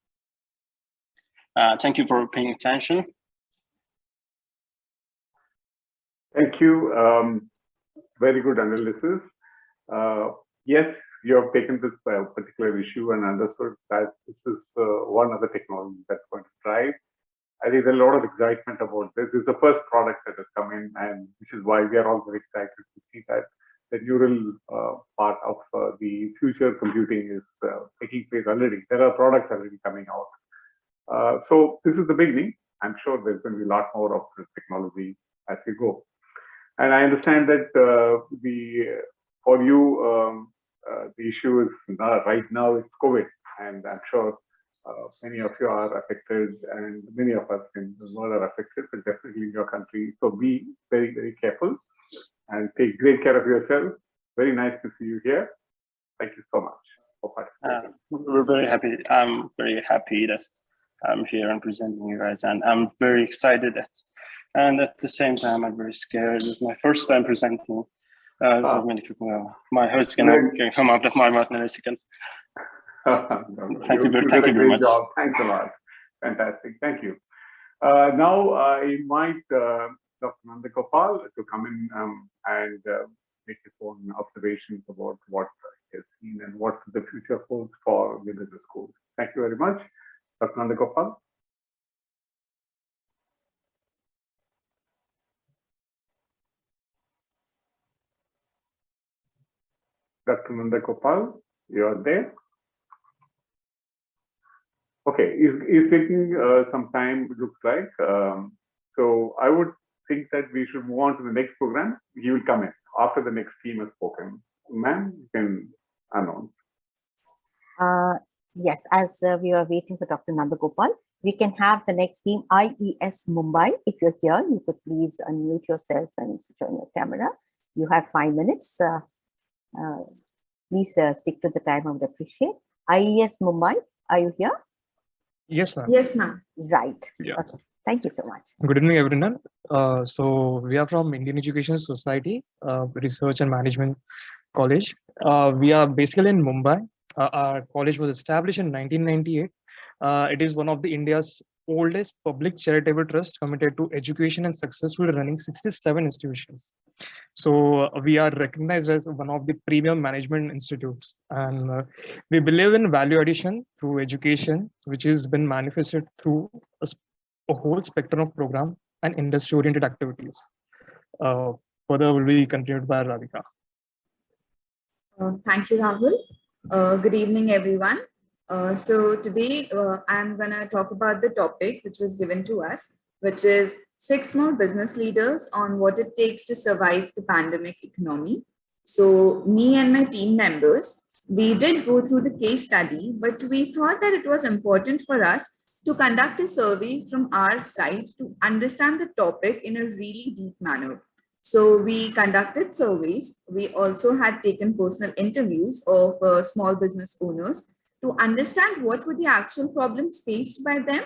Thank you for paying attention. Thank you. Very good analysis. Yes, you have taken this particular issue and understood that this is one of the technologies that's going to drive. I think there's a lot of excitement about this. This is the first product that has come in, and which is why we are all very excited to see that the neural part of the future computing is taking place already. There are products already coming out. So this is the beginning. I'm sure there's going to be a lot more of this technology as we go. And I understand that for you, the issue is right now it's COVID, and I'm sure many of you are affected, and many of us in the world are affected, but definitely in your country. So be very, very careful and take great care of yourself. Very nice to see you here. Thank you so much for participating. We're very happy. I'm very happy that I'm here and presenting you guys, and I'm very excited and at the same time, I'm very scared. It's my first time presenting. So many people know. My heart's gonna come out of my mouth in a second. Thank you very much. Job. Thanks a lot. Fantastic. Thank you. Now I invite Dr. Nandagopal to come in and make his own observations about what he has seen and what the future holds for the business schools. Thank you very much, Dr. Nandagopal. Dr. Nandagopal, you are there. Okay, it's taking some time, it looks like. So I would think that we should move on to the next program. He will come in after the next team has spoken. Ma'am, you can announce. Yes, as we are waiting for Dr. Nandagopal, we can have the next team, Ies Mumbai. If you're here, you could please unmute yourself and switch on your camera. You have 5 minutes. Please stick to the time. I would appreciate. Ies Mumbai, are you here? Yes, ma'am. Yes, ma'am. Right. Yeah. Okay. Thank you so much. Good evening, everyone. So we are from Indian Education Society, Research and Management College. We are basically in Mumbai. Our college was established in 1998. It is one of the India's oldest public charitable trust committed to education and successfully running 67 institutions. So we are recognized as one of the premium management institutes, and we believe in value addition through education, which has been manifested through a whole spectrum of program and industry-oriented activities. further will be continued by Radhika. Thank you, Rahul. Good evening, everyone. So today I'm going to talk about the topic which was given to us, which is 6 more business leaders on what it takes to survive the pandemic economy. So me and my team members, we did go through the case study, but we thought that it was important for us to conduct a survey from our side to understand the topic in a really deep manner. So we conducted surveys. We also had taken personal interviews of small business owners to understand what were the actual problems faced by them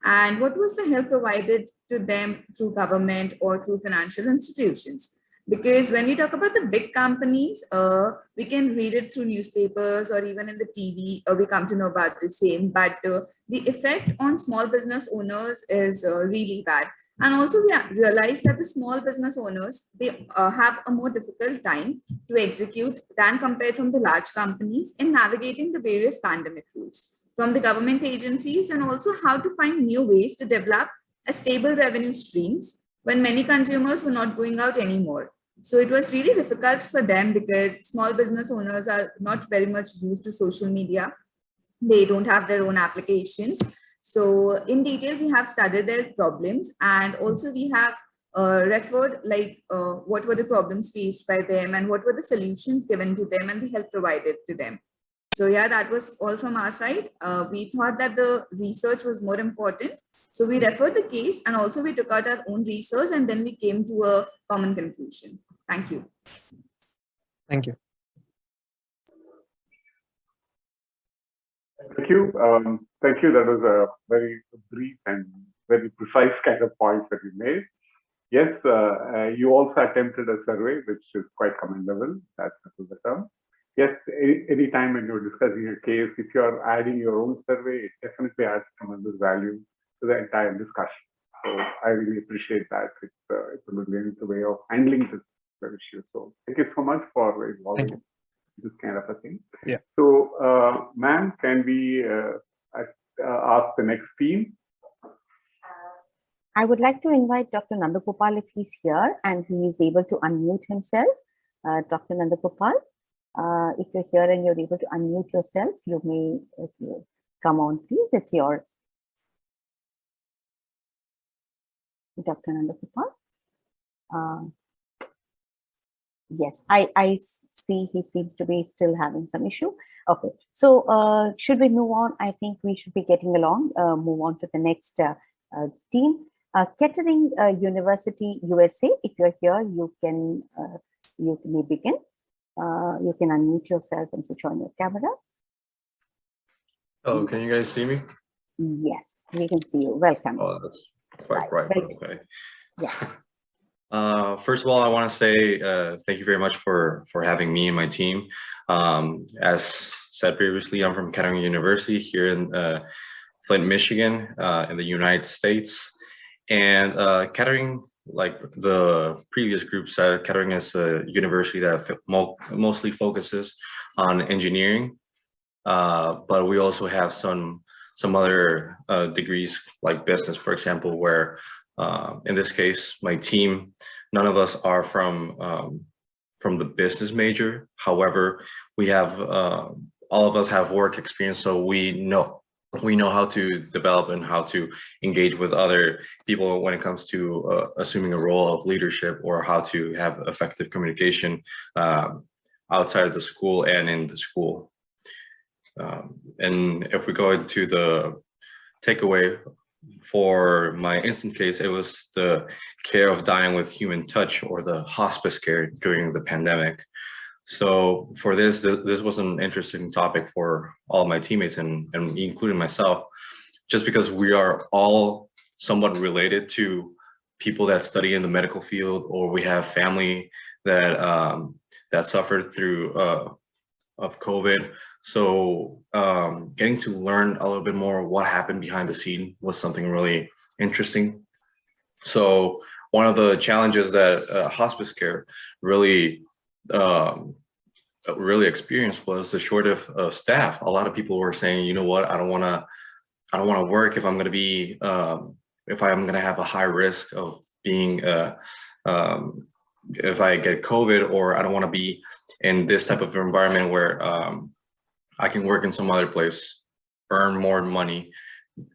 and what was the help provided to them through government or through financial institutions. Because when we talk about the big companies, we can read it through newspapers or even in the TV, we come to know about the same, but the effect on small business owners is really bad. And also we realized that the small business owners, they have a more difficult time to execute than compared from the large companies in navigating the various pandemic rules from the government agencies, and also how to find new ways to develop a stable revenue streams when many consumers were not going out anymore. So it was really difficult for them because small business owners are not very much used to social media. They don't have their own applications. So in detail, we have studied their problems, and also we have referred what were the problems faced by them and what were the solutions given to them and the help provided to them. So yeah, that was all from our side. We thought that the research was more important. So we referred the case and also we took out our own research and then we came to a common conclusion. Thank you. Thank you. Thank you. Thank you. That was a very brief and very precise kind of points that you made. Yes, you also attempted a survey, which is quite commendable. That's the term. Yes, any time when you're discussing a case, if you're adding your own survey, it definitely adds tremendous value to the entire discussion. So I really appreciate that. It's a brilliant way of handling this issue. So thank you so much for involving this kind of a thing. Yeah. So, ma'am, can we ask the next team? I would like to invite Dr. Nandagopal if he's here and he is able to unmute himself. Dr. Nandagopal, if you're here and you're able to unmute yourself, you may come on, please. It's your Dr. Nandagopal. Yes, I see he seems to be still having some issue. Okay, so should we move on? I think we should be getting along, move on to the next team. Kettering University, USA, if you're here, you may begin. You can unmute yourself and switch on your camera. Oh, can you guys see me? Yes, we can see you. Welcome. Oh, that's quite bright. Okay. Yeah. First of all, I want to say thank you very much for having me and my team. As said previously, I'm from Kettering University here in Flint, Michigan, in the United States. And Kettering, like the previous group said, Kettering is a university that mostly focuses on engineering, but we also have some other degrees like business, for example, where in this case, my team, none of us are from the business major. However, we have all of us have work experience, so we know how to develop and how to engage with other people when it comes to assuming a role of leadership, or how to have effective communication outside of the school and in the school. And if we go into the takeaway for my instant case, it was the care of dying with human touch, or the hospice care during the pandemic. So for this was an interesting topic for all my teammates and including myself, just because we are all somewhat related to people that study in the medical field, or we have family that that suffered through of COVID. So getting to learn a little bit more what happened behind the scene was something really interesting. So one of the challenges that hospice care really experienced was the shortage of staff. A lot of people were saying, you know what, I don't want to work if I'm going to be if I'm going to have a high risk of being if I get COVID, or I don't want to be in this type of environment where I can work in some other place, earn more money,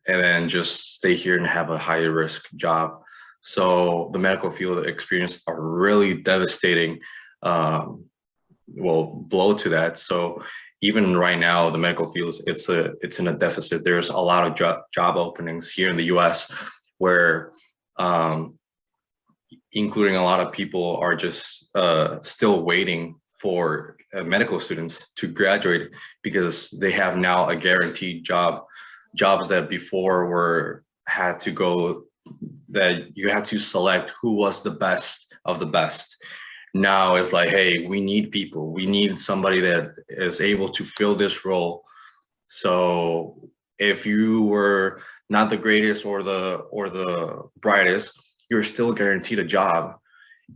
and then just stay here and have a higher risk job. So the medical field experience a really devastating blow to that. So even right now, the medical field, it's in a deficit. There's a lot of job openings here in the US where including a lot of people are just still waiting for medical students to graduate because they have now a guaranteed jobs that before had to go, that you had to select who was the best of the best. Now it's like, hey, we need people. We need somebody that is able to fill this role. So if you were not the greatest or the brightest, you're still guaranteed a job.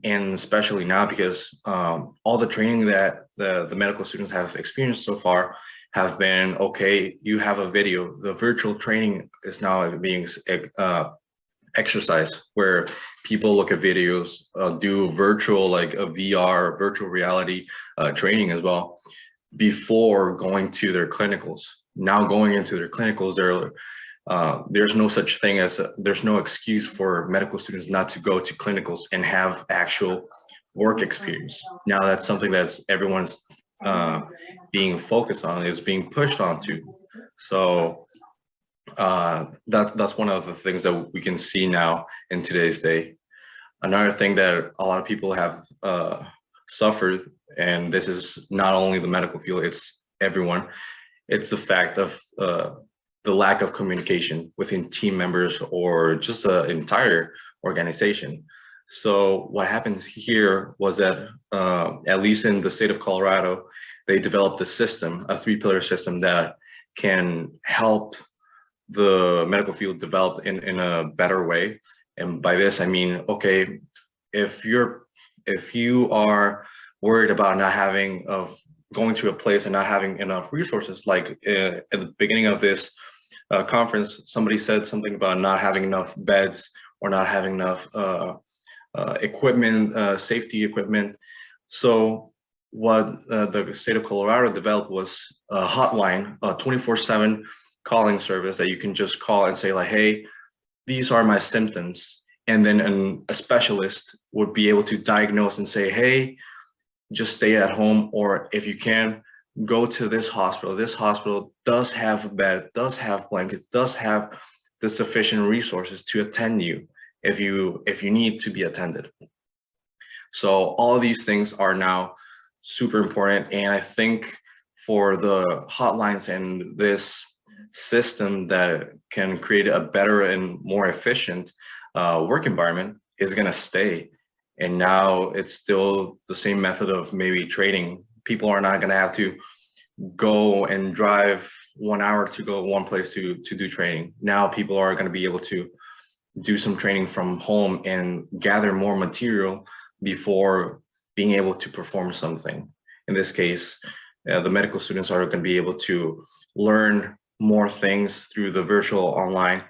And especially now, because all the training that the medical students have experienced so far have been, okay, you have a video. The virtual training is now being exercise where people look at videos, do virtual, like a VR, virtual reality training as well, before going to their clinicals. Now going into their clinicals, there's no such thing as, there's no excuse for medical students not to go to clinicals and have actual work experience. Now that's something that's everyone's being focused on, is being pushed onto. So that's one of the things that we can see now in today's day. Another thing that a lot of people have suffered, and this is not only the medical field, it's everyone, it's the fact of the lack of communication within team members or just the entire organization. So what happened here was that, at least in the state of Colorado, they developed a system, a 3-pillar system that can help the medical field develop in a better way. And by this, I mean, okay, if you are worried about not having going to a place and not having enough resources, like at the beginning of this conference, somebody said something about not having enough beds or not having enough equipment, safety equipment. So what the state of Colorado developed was a hotline, a 24/7 calling service that you can just call and say like, hey, these are my symptoms. And then a specialist would be able to diagnose and say, hey, just stay at home, or if you can, go to this hospital. This hospital does have a bed, does have blankets, does have the sufficient resources to attend you if you need to be attended. So all of these things are now super important. And I think for the hotlines and this system that can create a better and more efficient work environment is going to stay. And now it's still the same method of maybe training. People are not going to have to go and drive 1 hour to go one place to do training. Now people are going to be able to do some training from home and gather more material before being able to perform something. In this case, the medical students are going to be able to learn more things through the virtual online,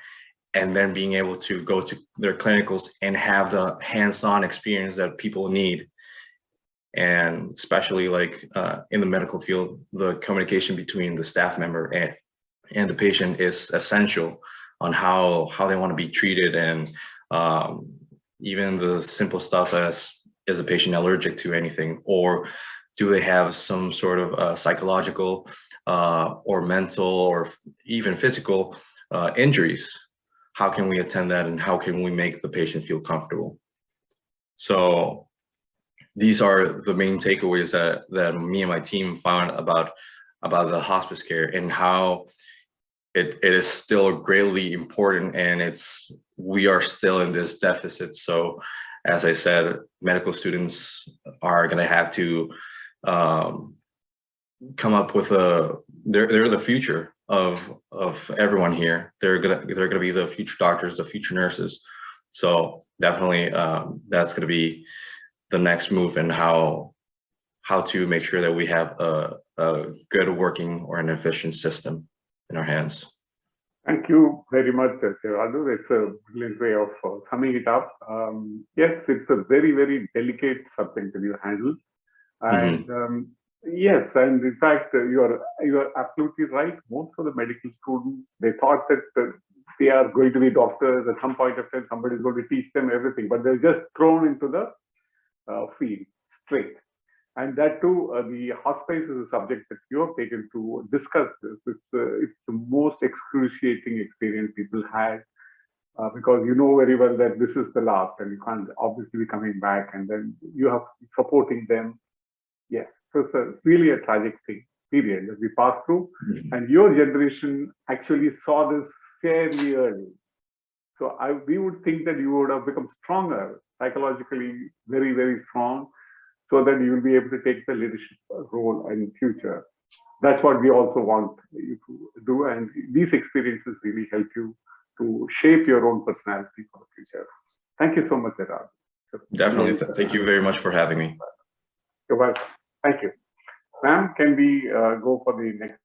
and then being able to go to their clinicals and have the hands-on experience that people need. And especially like in the medical field, the communication between the staff member and the patient is essential on how they want to be treated. And even the simple stuff as, is a patient allergic to anything, or do they have some sort of psychological or mental or even physical injuries? How can we attend that, and how can we make the patient feel comfortable? So these are the main takeaways that me and my team found about the hospice care, and how it is still greatly important, and we are still in this deficit. So as I said, medical students are going to have to come up with they're the future of everyone here. They're gonna be the future doctors, the future nurses. So definitely that's gonna be the next move, in how to make sure that we have a good working or an efficient system in our hands. Thank you very much, Radu. It's a brilliant way of summing it up. Yes, it's a very, very delicate subject that you handle. And yes, and in fact, you are absolutely right. Most of the medical students, they thought that they are going to be doctors at some point of time. Somebody is going to teach them everything, but they're just thrown into the field straight. And that too, the hospice is a subject that you have taken to discuss this. It's the most excruciating experience people had because you know very well that this is the last and you can't obviously be coming back, and then you have supporting them. Yes, so it's really a tragic thing, period, that we passed through. And your generation actually saw this fairly early. So we would think that you would have become stronger, psychologically very, very strong, so that you will be able to take the leadership role in future. That's what we also want you to do. And these experiences really help you to shape your own personality for the future. Thank you so much, Gerard. Definitely. Thank you very much for having me. You're welcome. Thank you. Ma'am, can we go for the next?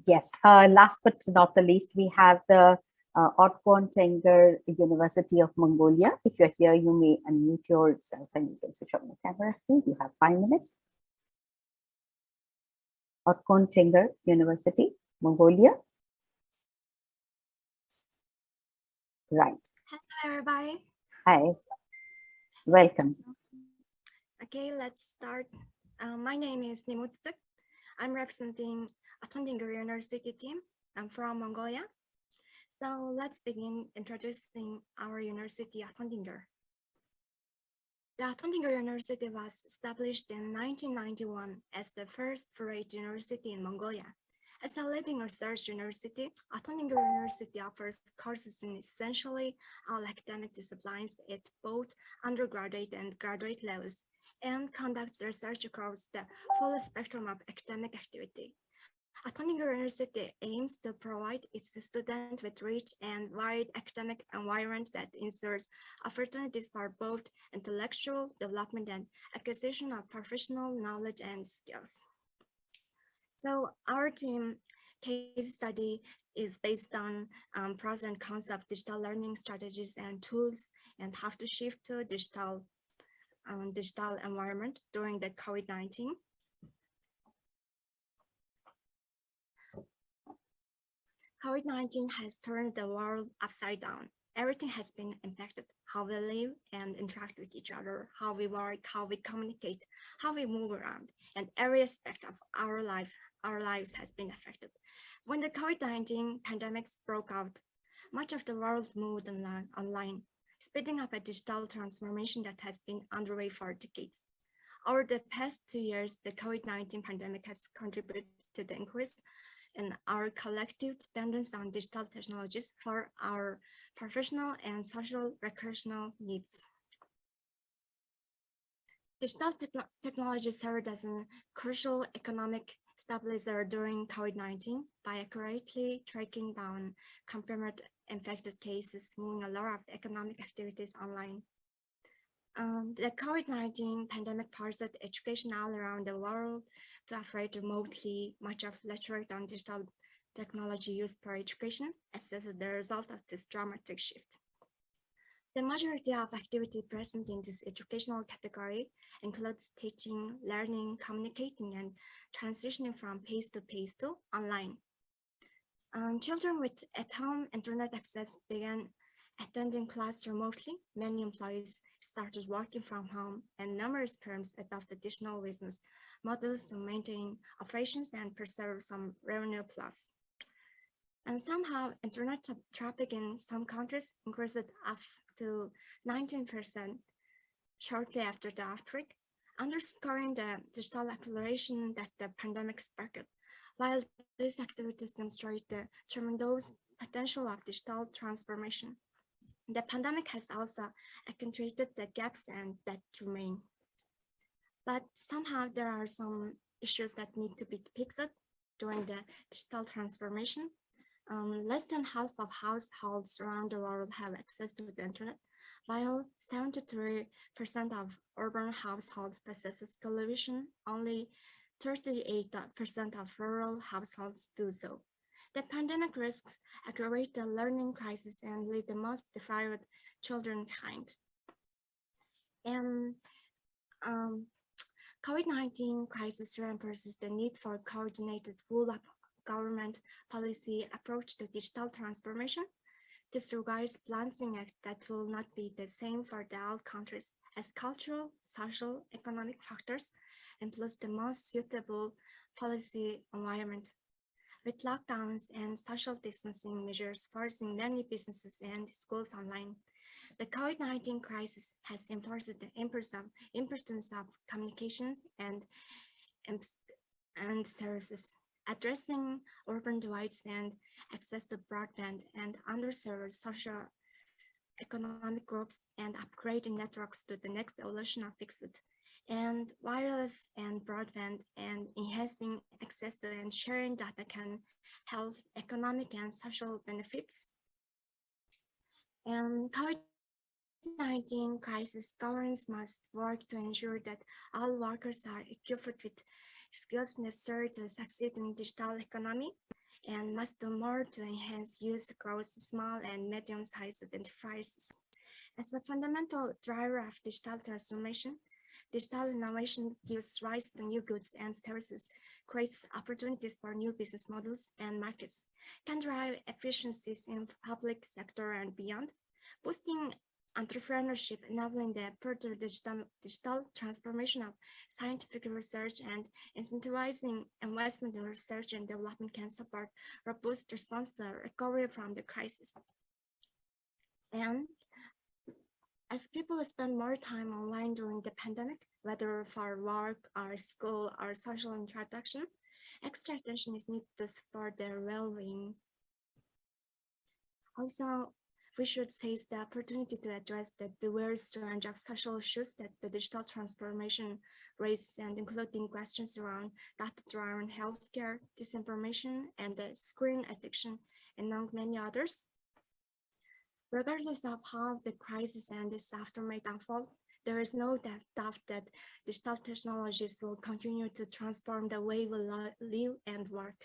Yes. Last but not the least, we have the Otpon Tenger University of Mongolia. If you're here, you may unmute yourself and you can switch on the camera, please. You have 5 minutes. Otpon Tenger University, Mongolia. Right. Hello, everybody. Hi. Welcome. Okay, let's start. My name is Nimutsuk. I'm representing Otpon Tenger University team. I'm from Mongolia. So let's begin introducing our university, Otpon Tenger. The Otpon Tenger University was established in 1991 as the first foreign university in Mongolia. As a leading research university, Otpon Tenger University offers courses in essentially all academic disciplines at both undergraduate and graduate levels, and conducts research across the full spectrum of academic activity. Otpon Tenger University aims to provide its students with rich and wide academic environment that ensures opportunities for both intellectual development and acquisition of professional knowledge and skills. So our team case study is based on pros and cons of digital learning strategies and tools and how to shift to digital environment during the COVID-19. COVID-19 has turned the world upside down. Everything has been impacted. How we live and interact with each other, how we work, how we communicate, how we move around, and every aspect of our lives has been affected. When the COVID-19 pandemic broke out, much of the world moved online, speeding up a digital transformation that has been underway for decades. Over the past 2 years, the COVID-19 pandemic has contributed to the increase in our collective dependence on digital technologies for our professional and social recreational needs. Digital technology served as a crucial economic stabilizer during COVID-19 by accurately tracking down confirmed infected cases, moving a lot of economic activities online. The COVID-19 pandemic forced education all around the world to operate remotely. Much of literature on digital technology used for education as the result of this dramatic shift. The majority of activity present in this educational category includes teaching, learning, communicating, and transitioning from face-to-face to online. Children with at-home internet access began attending class remotely. Many employees started working from home, and numerous firms adopted additional business models to maintain operations and preserve some revenue plus. And somehow, internet traffic in some countries increased up to 19% shortly after the outbreak, underscoring the digital acceleration that the pandemic sparked. While these activities demonstrate the tremendous potential of digital transformation, the pandemic has also accentuated the gaps and that remain. But somehow there are some issues that need to be fixed during the digital transformation. Less than half of households around the world have access to the internet, while 73% of urban households possess television. Only 38% of rural households do so. The pandemic risks aggravate the learning crisis and leave the most deprived children behind. And COVID-19 crisis reinforces the need for a coordinated rule of government policy approach to digital transformation. This requires balancing act that will not be the same for all countries, as cultural, social, economic factors influence the most suitable policy environment. With lockdowns and social distancing measures forcing many businesses and schools online, the COVID-19 crisis has enforced the importance of communications and services, addressing urban divides and access to broadband and underserved social economic groups, and upgrading networks to the next evolution of fixed and wireless and broadband, and enhancing access to and sharing data can help economic and social benefits. And COVID-19 crisis governments must work to ensure that all workers are equipped with skills necessary to succeed in digital economy, and must do more to enhance use across small and medium-sized enterprises. As a fundamental driver of digital transformation, digital innovation gives rise to new goods and services, creates opportunities for new business models and markets, can drive efficiencies in public sector and beyond, boosting entrepreneurship, enabling the further digital transformation of scientific research, and incentivizing investment in research and development can support robust response to recovery from the crisis. And as people spend more time online during the pandemic, whether for work or school or social interaction, extra attention is needed to support their well-being. Also, we should seize the opportunity to address the diverse range of social issues that the digital transformation raises, and including questions around data-driven healthcare, disinformation, and the screen addiction, among many others. Regardless of how the crisis and its aftermath unfold, there is no doubt that digital technologies will continue to transform the way we live and work.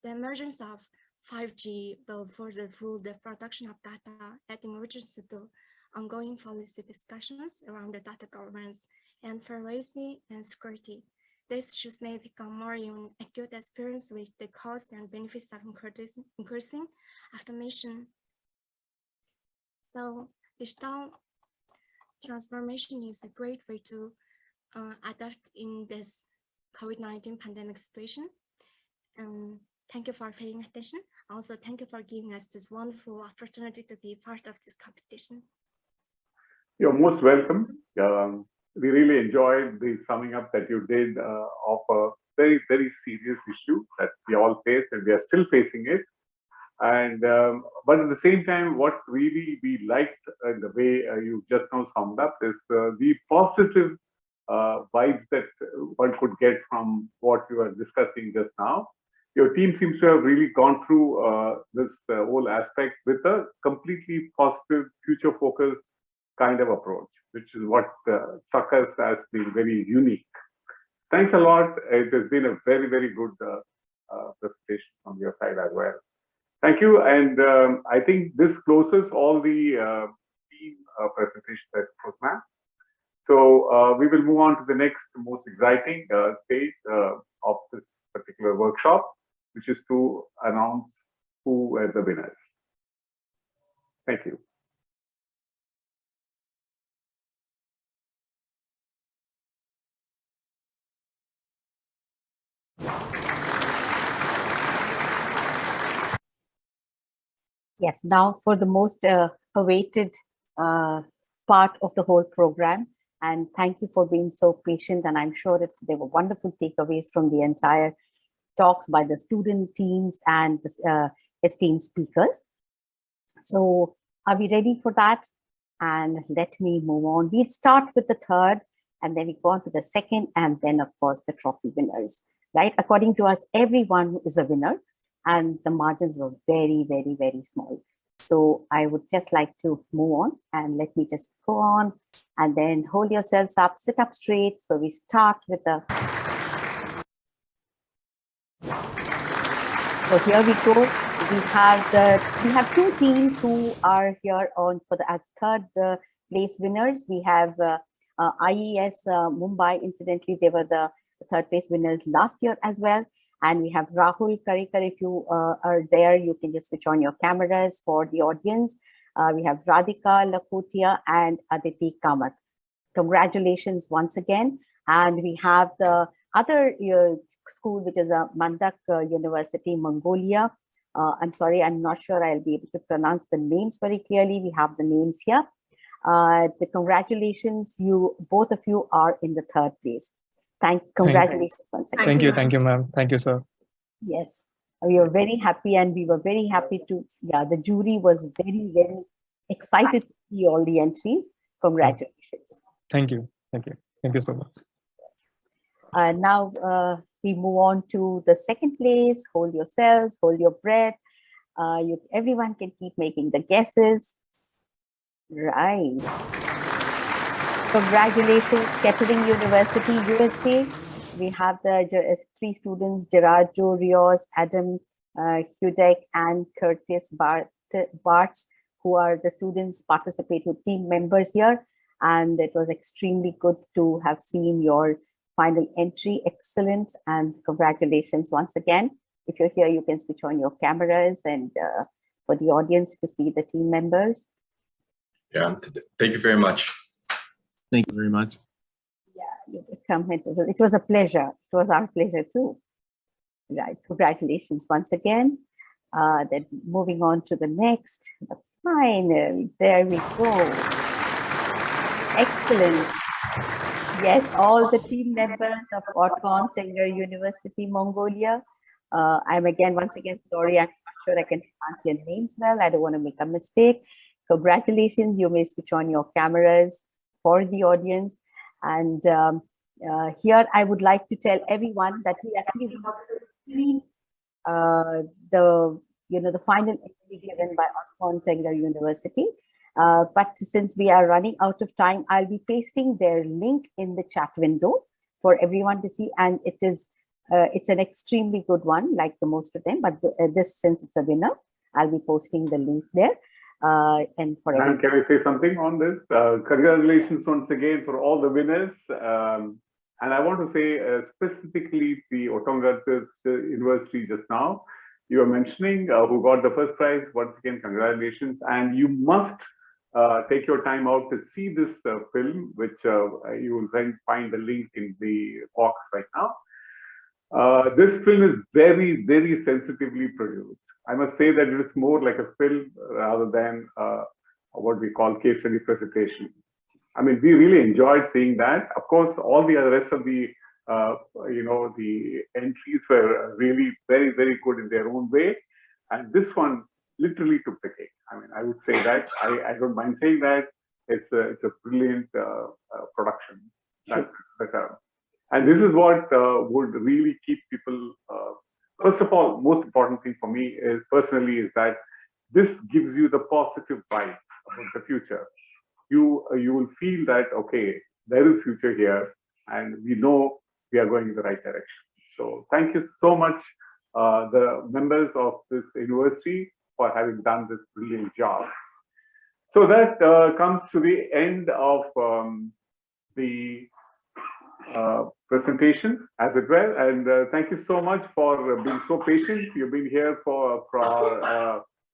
The emergence of 5G will further fuel the production of data, adding richness to ongoing policy discussions around the data governance and privacy and security. These issues may become more acute experience with the cost and benefits of increasing automation. So digital transformation is a great way to adapt in this COVID-19 pandemic situation. Thank you for paying attention. Also, thank you for giving us this wonderful opportunity to be part of this competition. You're most welcome. We really enjoyed the summing up that you did of a very, very serious issue that we all face, and we are still facing it. And but at the same time, what really we liked in the way you just now summed up is the positive vibes that one could get from what you are discussing just now. Your team seems to have really gone through this whole aspect with a completely positive, future-focused kind of approach, which is what struck us as being very unique. Thanks a lot. It has been a very, very good presentation from your side as well. Thank you. And I think this closes all the team presentations that was ma'am. So we will move on to the next most exciting stage of this particular workshop, which is to announce who were the winners. Thank you. Yes, now for the most awaited part of the whole program. And thank you for being so patient. And I'm sure that there were wonderful takeaways from the entire talks by the student teams and the esteemed speakers. So are we ready for that? And let me move on. We'll start with the third, and then we go on to the second, and then of course the trophy winners, right? According to us, everyone is a winner, and the margins were very, very, very small. So I would just like to move on, and let me just go on, and then hold yourselves up, sit up straight. So we start with the So here we go. We have two teams who are here on for the as third place winners. We have Ies Mumbai. Incidentally, they were the third place winners last year as well. And we have Rahul Karikar. If you are there, you can just switch on your cameras for the audience. We have Radhika Lakhotia and Aditi Kamath. Congratulations once again. And we have the other school, which is a Manduk University, Mongolia. I'm sorry, I'm not sure I'll be able to pronounce the names very clearly. We have the names here. Congratulations, both of you are in the third place. Congratulations once again. Thank you, ma'am. Thank you, sir. Yes, we are very happy, and we were very happy to, the jury was very, very excited to see all the entries. Congratulations. Thank you so much. Now we move on to the second place. Hold yourselves, hold your breath. Everyone can keep making the guesses. Right. Congratulations, Kettering University, USA. We have the three students, Gerardo Rios, Adam Hudek, and Curtis Bartz, who are the students participate with team members here. And it was extremely good to have seen your final entry. Excellent, and congratulations once again. If you're here, you can switch on your cameras and for the audience to see the team members. Yeah, thank you very much. Thank you very much. Yeah, you come. It was a pleasure. It was our pleasure too. Right. Congratulations once again. Then moving on to the next, the final. There we go. Excellent. Yes, all the team members of Orkhon Tengger University, Mongolia. I'm once again sorry. I'm not sure I can pronounce your names well. I don't want to make a mistake. Congratulations. You may switch on your cameras for the audience. And here I would like to tell everyone that we actually screen the final entry given by Orkhon Tengger University. But since we are running out of time, I'll be pasting their link in the chat window for everyone to see. And it's an extremely good one, like the most of them. But since it's a winner, I'll be posting the link there. And for everyone. Can I say something on this? Congratulations once again for all the winners. And I want to say specifically the Orkhon University just now, you were mentioning who got the first prize. Once again, congratulations. And you must take your time out to see this film, which you will then find the link in the box right now. This film is very, very sensitively produced. I must say that it is more like a film rather than what we call case study presentation. I mean, we really enjoyed seeing that. Of course, all the rest of the the entries were really very, very good in their own way, and this one literally took the cake. I mean, I would say that I don't mind saying that it's a brilliant production. And this is what would really keep people. First of all, most important thing for me is personally is that this gives you the positive vibe about the future. You will feel that okay, there is future here, and we know we are going in the right direction. So thank you so much, the members of this university, for having done this brilliant job. So that comes to the end of the presentation, as it were. And thank you so much for being so patient. You've been here for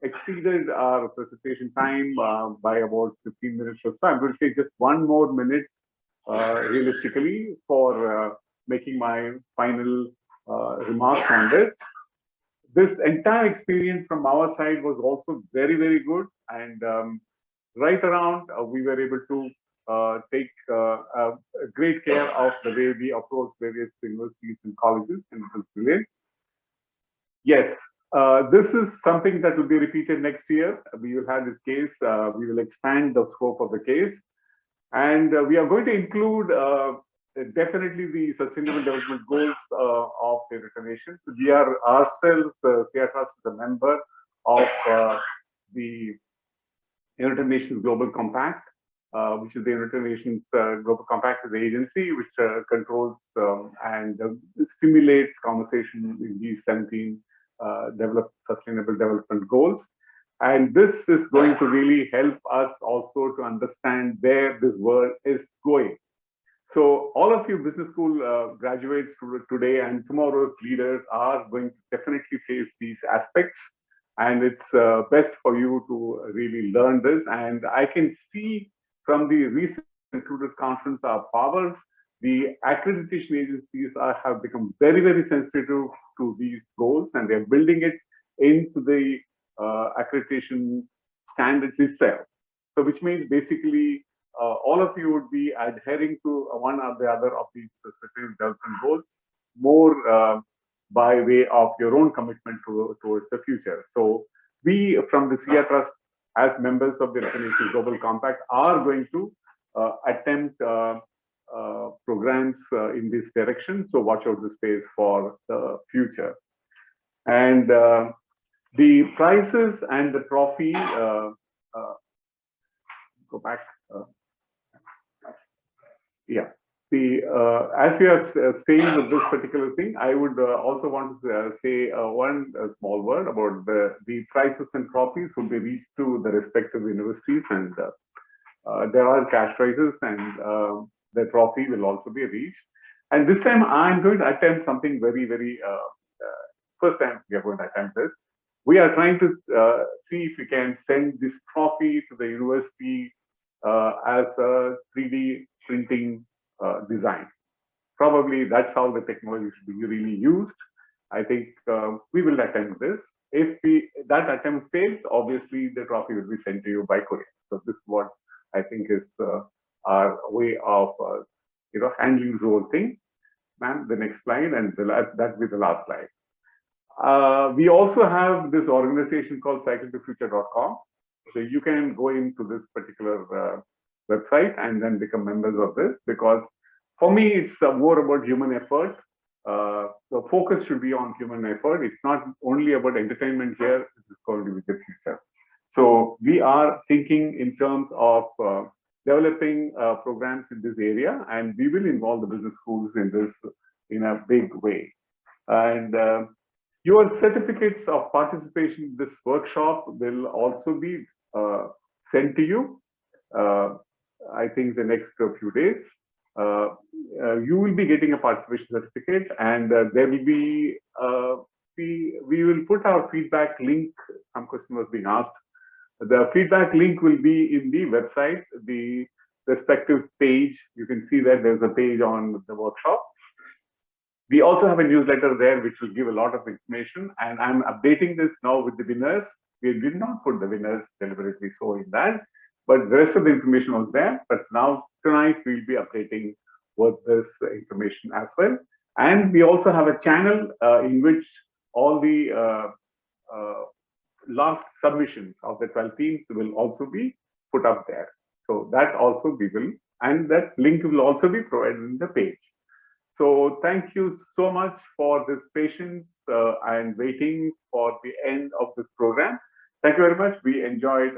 exceeded our presentation time by about 15 minutes or so. I'm going to take just one more minute realistically for making my final remarks on this. This entire experience from our side was also very, very good. And right around, we were able to take great care of the way we approach various universities and colleges, and it was brilliant. Yes, this is something that will be repeated next year. We will have this case. We will expand the scope of the case. And we are going to include definitely the Sustainable Development Goals of the United Nations. We are ourselves, CIATRAS is a member of the United Nations Global Compact, which is the United Nations Global Compact is the agency which controls and stimulates conversation in these 17 Sustainable Development Goals. And this is going to really help us also to understand where this world is going. So all of you business school graduates today and tomorrow's leaders are going to definitely face these aspects. And it's best for you to really learn this. And I can see from the recent Recruiters Conference our powers, the accreditation agencies have become very, very sensitive to these goals, and they're building it into the accreditation standards itself. So which means basically all of you would be adhering to one or the other of these sustainable development goals more by way of your own commitment towards the future. So we from the SIA Trust, as members of the International Global Compact, are going to attempt programs in this direction. So watch out the space for the future. And the prizes and the trophy, go back. Yeah. As we are saying with this particular thing, I would also want to say one small word about the prizes and trophies will be reached to the respective universities, and there are cash prizes, and the trophy will also be reached. And this time I'm going to attempt something very, very, first time we are going to attempt this. We are trying to see if we can send this trophy to the university as a 3D printing design. Probably that's how the technology should be really used. I think we will attempt this. If that attempt fails, obviously the trophy will be sent to you by courier. So this is what I think is our way of handling the whole thing. Ma'am, the next slide, and that will be the last slide. We also have this organization called cycletofuture.com. So you can go into this particular website and then become members of this, because for me, it's more about human effort. The focus should be on human effort. It's not only about entertainment here, it's going to be the future. So we are thinking in terms of developing programs in this area, and we will involve the business schools in this in a big way. And your certificates of participation in this workshop will also be sent to you, I think the next few days. You will be getting a participation certificate, and there will be, we will put our feedback link. Some question was being asked. The feedback link will be in the website, the respective page. You can see that there's a page on the workshop. We also have a newsletter there, which will give a lot of information, and I'm updating this now with the winners. We did not put the winners deliberately so in that, but the rest of the information was there. But now tonight we'll be updating with this information as well. And we also have a channel in which all the last submissions of the 12 teams will also be put up there. So that also we will, and that link will also be provided in the page. So thank you so much for this patience and waiting for the end of this program. Thank you very much. We enjoyed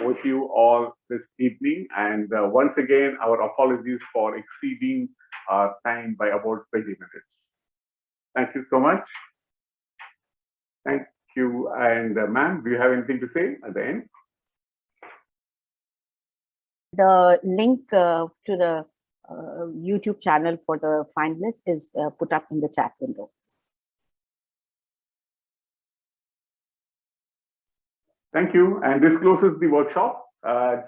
with you all this evening. And once again, our apologies for exceeding our time by about 20 minutes. Thank you so much. Thank you. And ma'am, do you have anything to say at the end? The link to the YouTube channel for the finalists is put up in the chat window. Thank you. And this closes the workshop.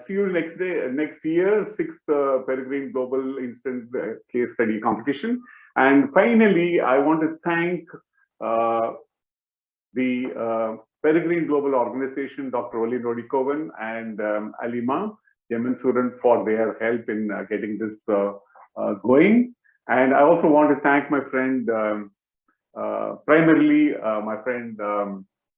See you next year, 6th Peregrine Global Instant Case Study Competition. And finally, I want to thank the Peregrine Global Organization, Dr. Oli Nodikovan and Alima Jemansuran for their help in getting this going. And I also want to thank my friend, primarily my friend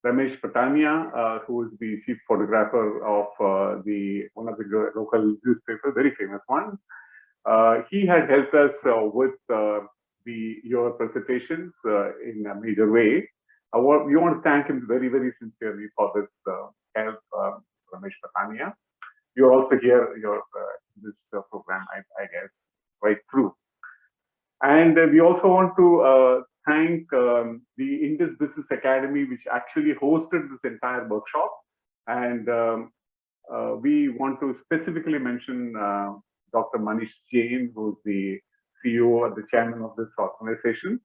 Ramesh Patania, who is the chief photographer of one of the local newspapers, very famous one. He had helped us with your presentations in a major way. We want to thank him very, very sincerely for this help, Ramesh Patania. You're also here, this program, I guess, right through. And we also want to thank the Indus Business Academy, which actually hosted this entire workshop. And we want to specifically mention Dr. Manish Jain, who's the CEO or the chairman of this organization,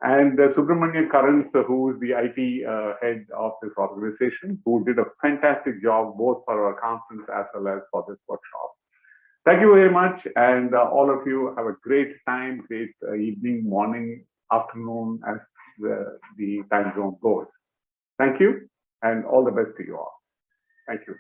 and Subramanya Karant, who is the IT head of this organization, who did a fantastic job both for our conference as well as for this workshop. Thank you very much, and all of you have a great time, great evening, morning, afternoon, as the time zone goes. Thank you, and all the best to you all. Thank you.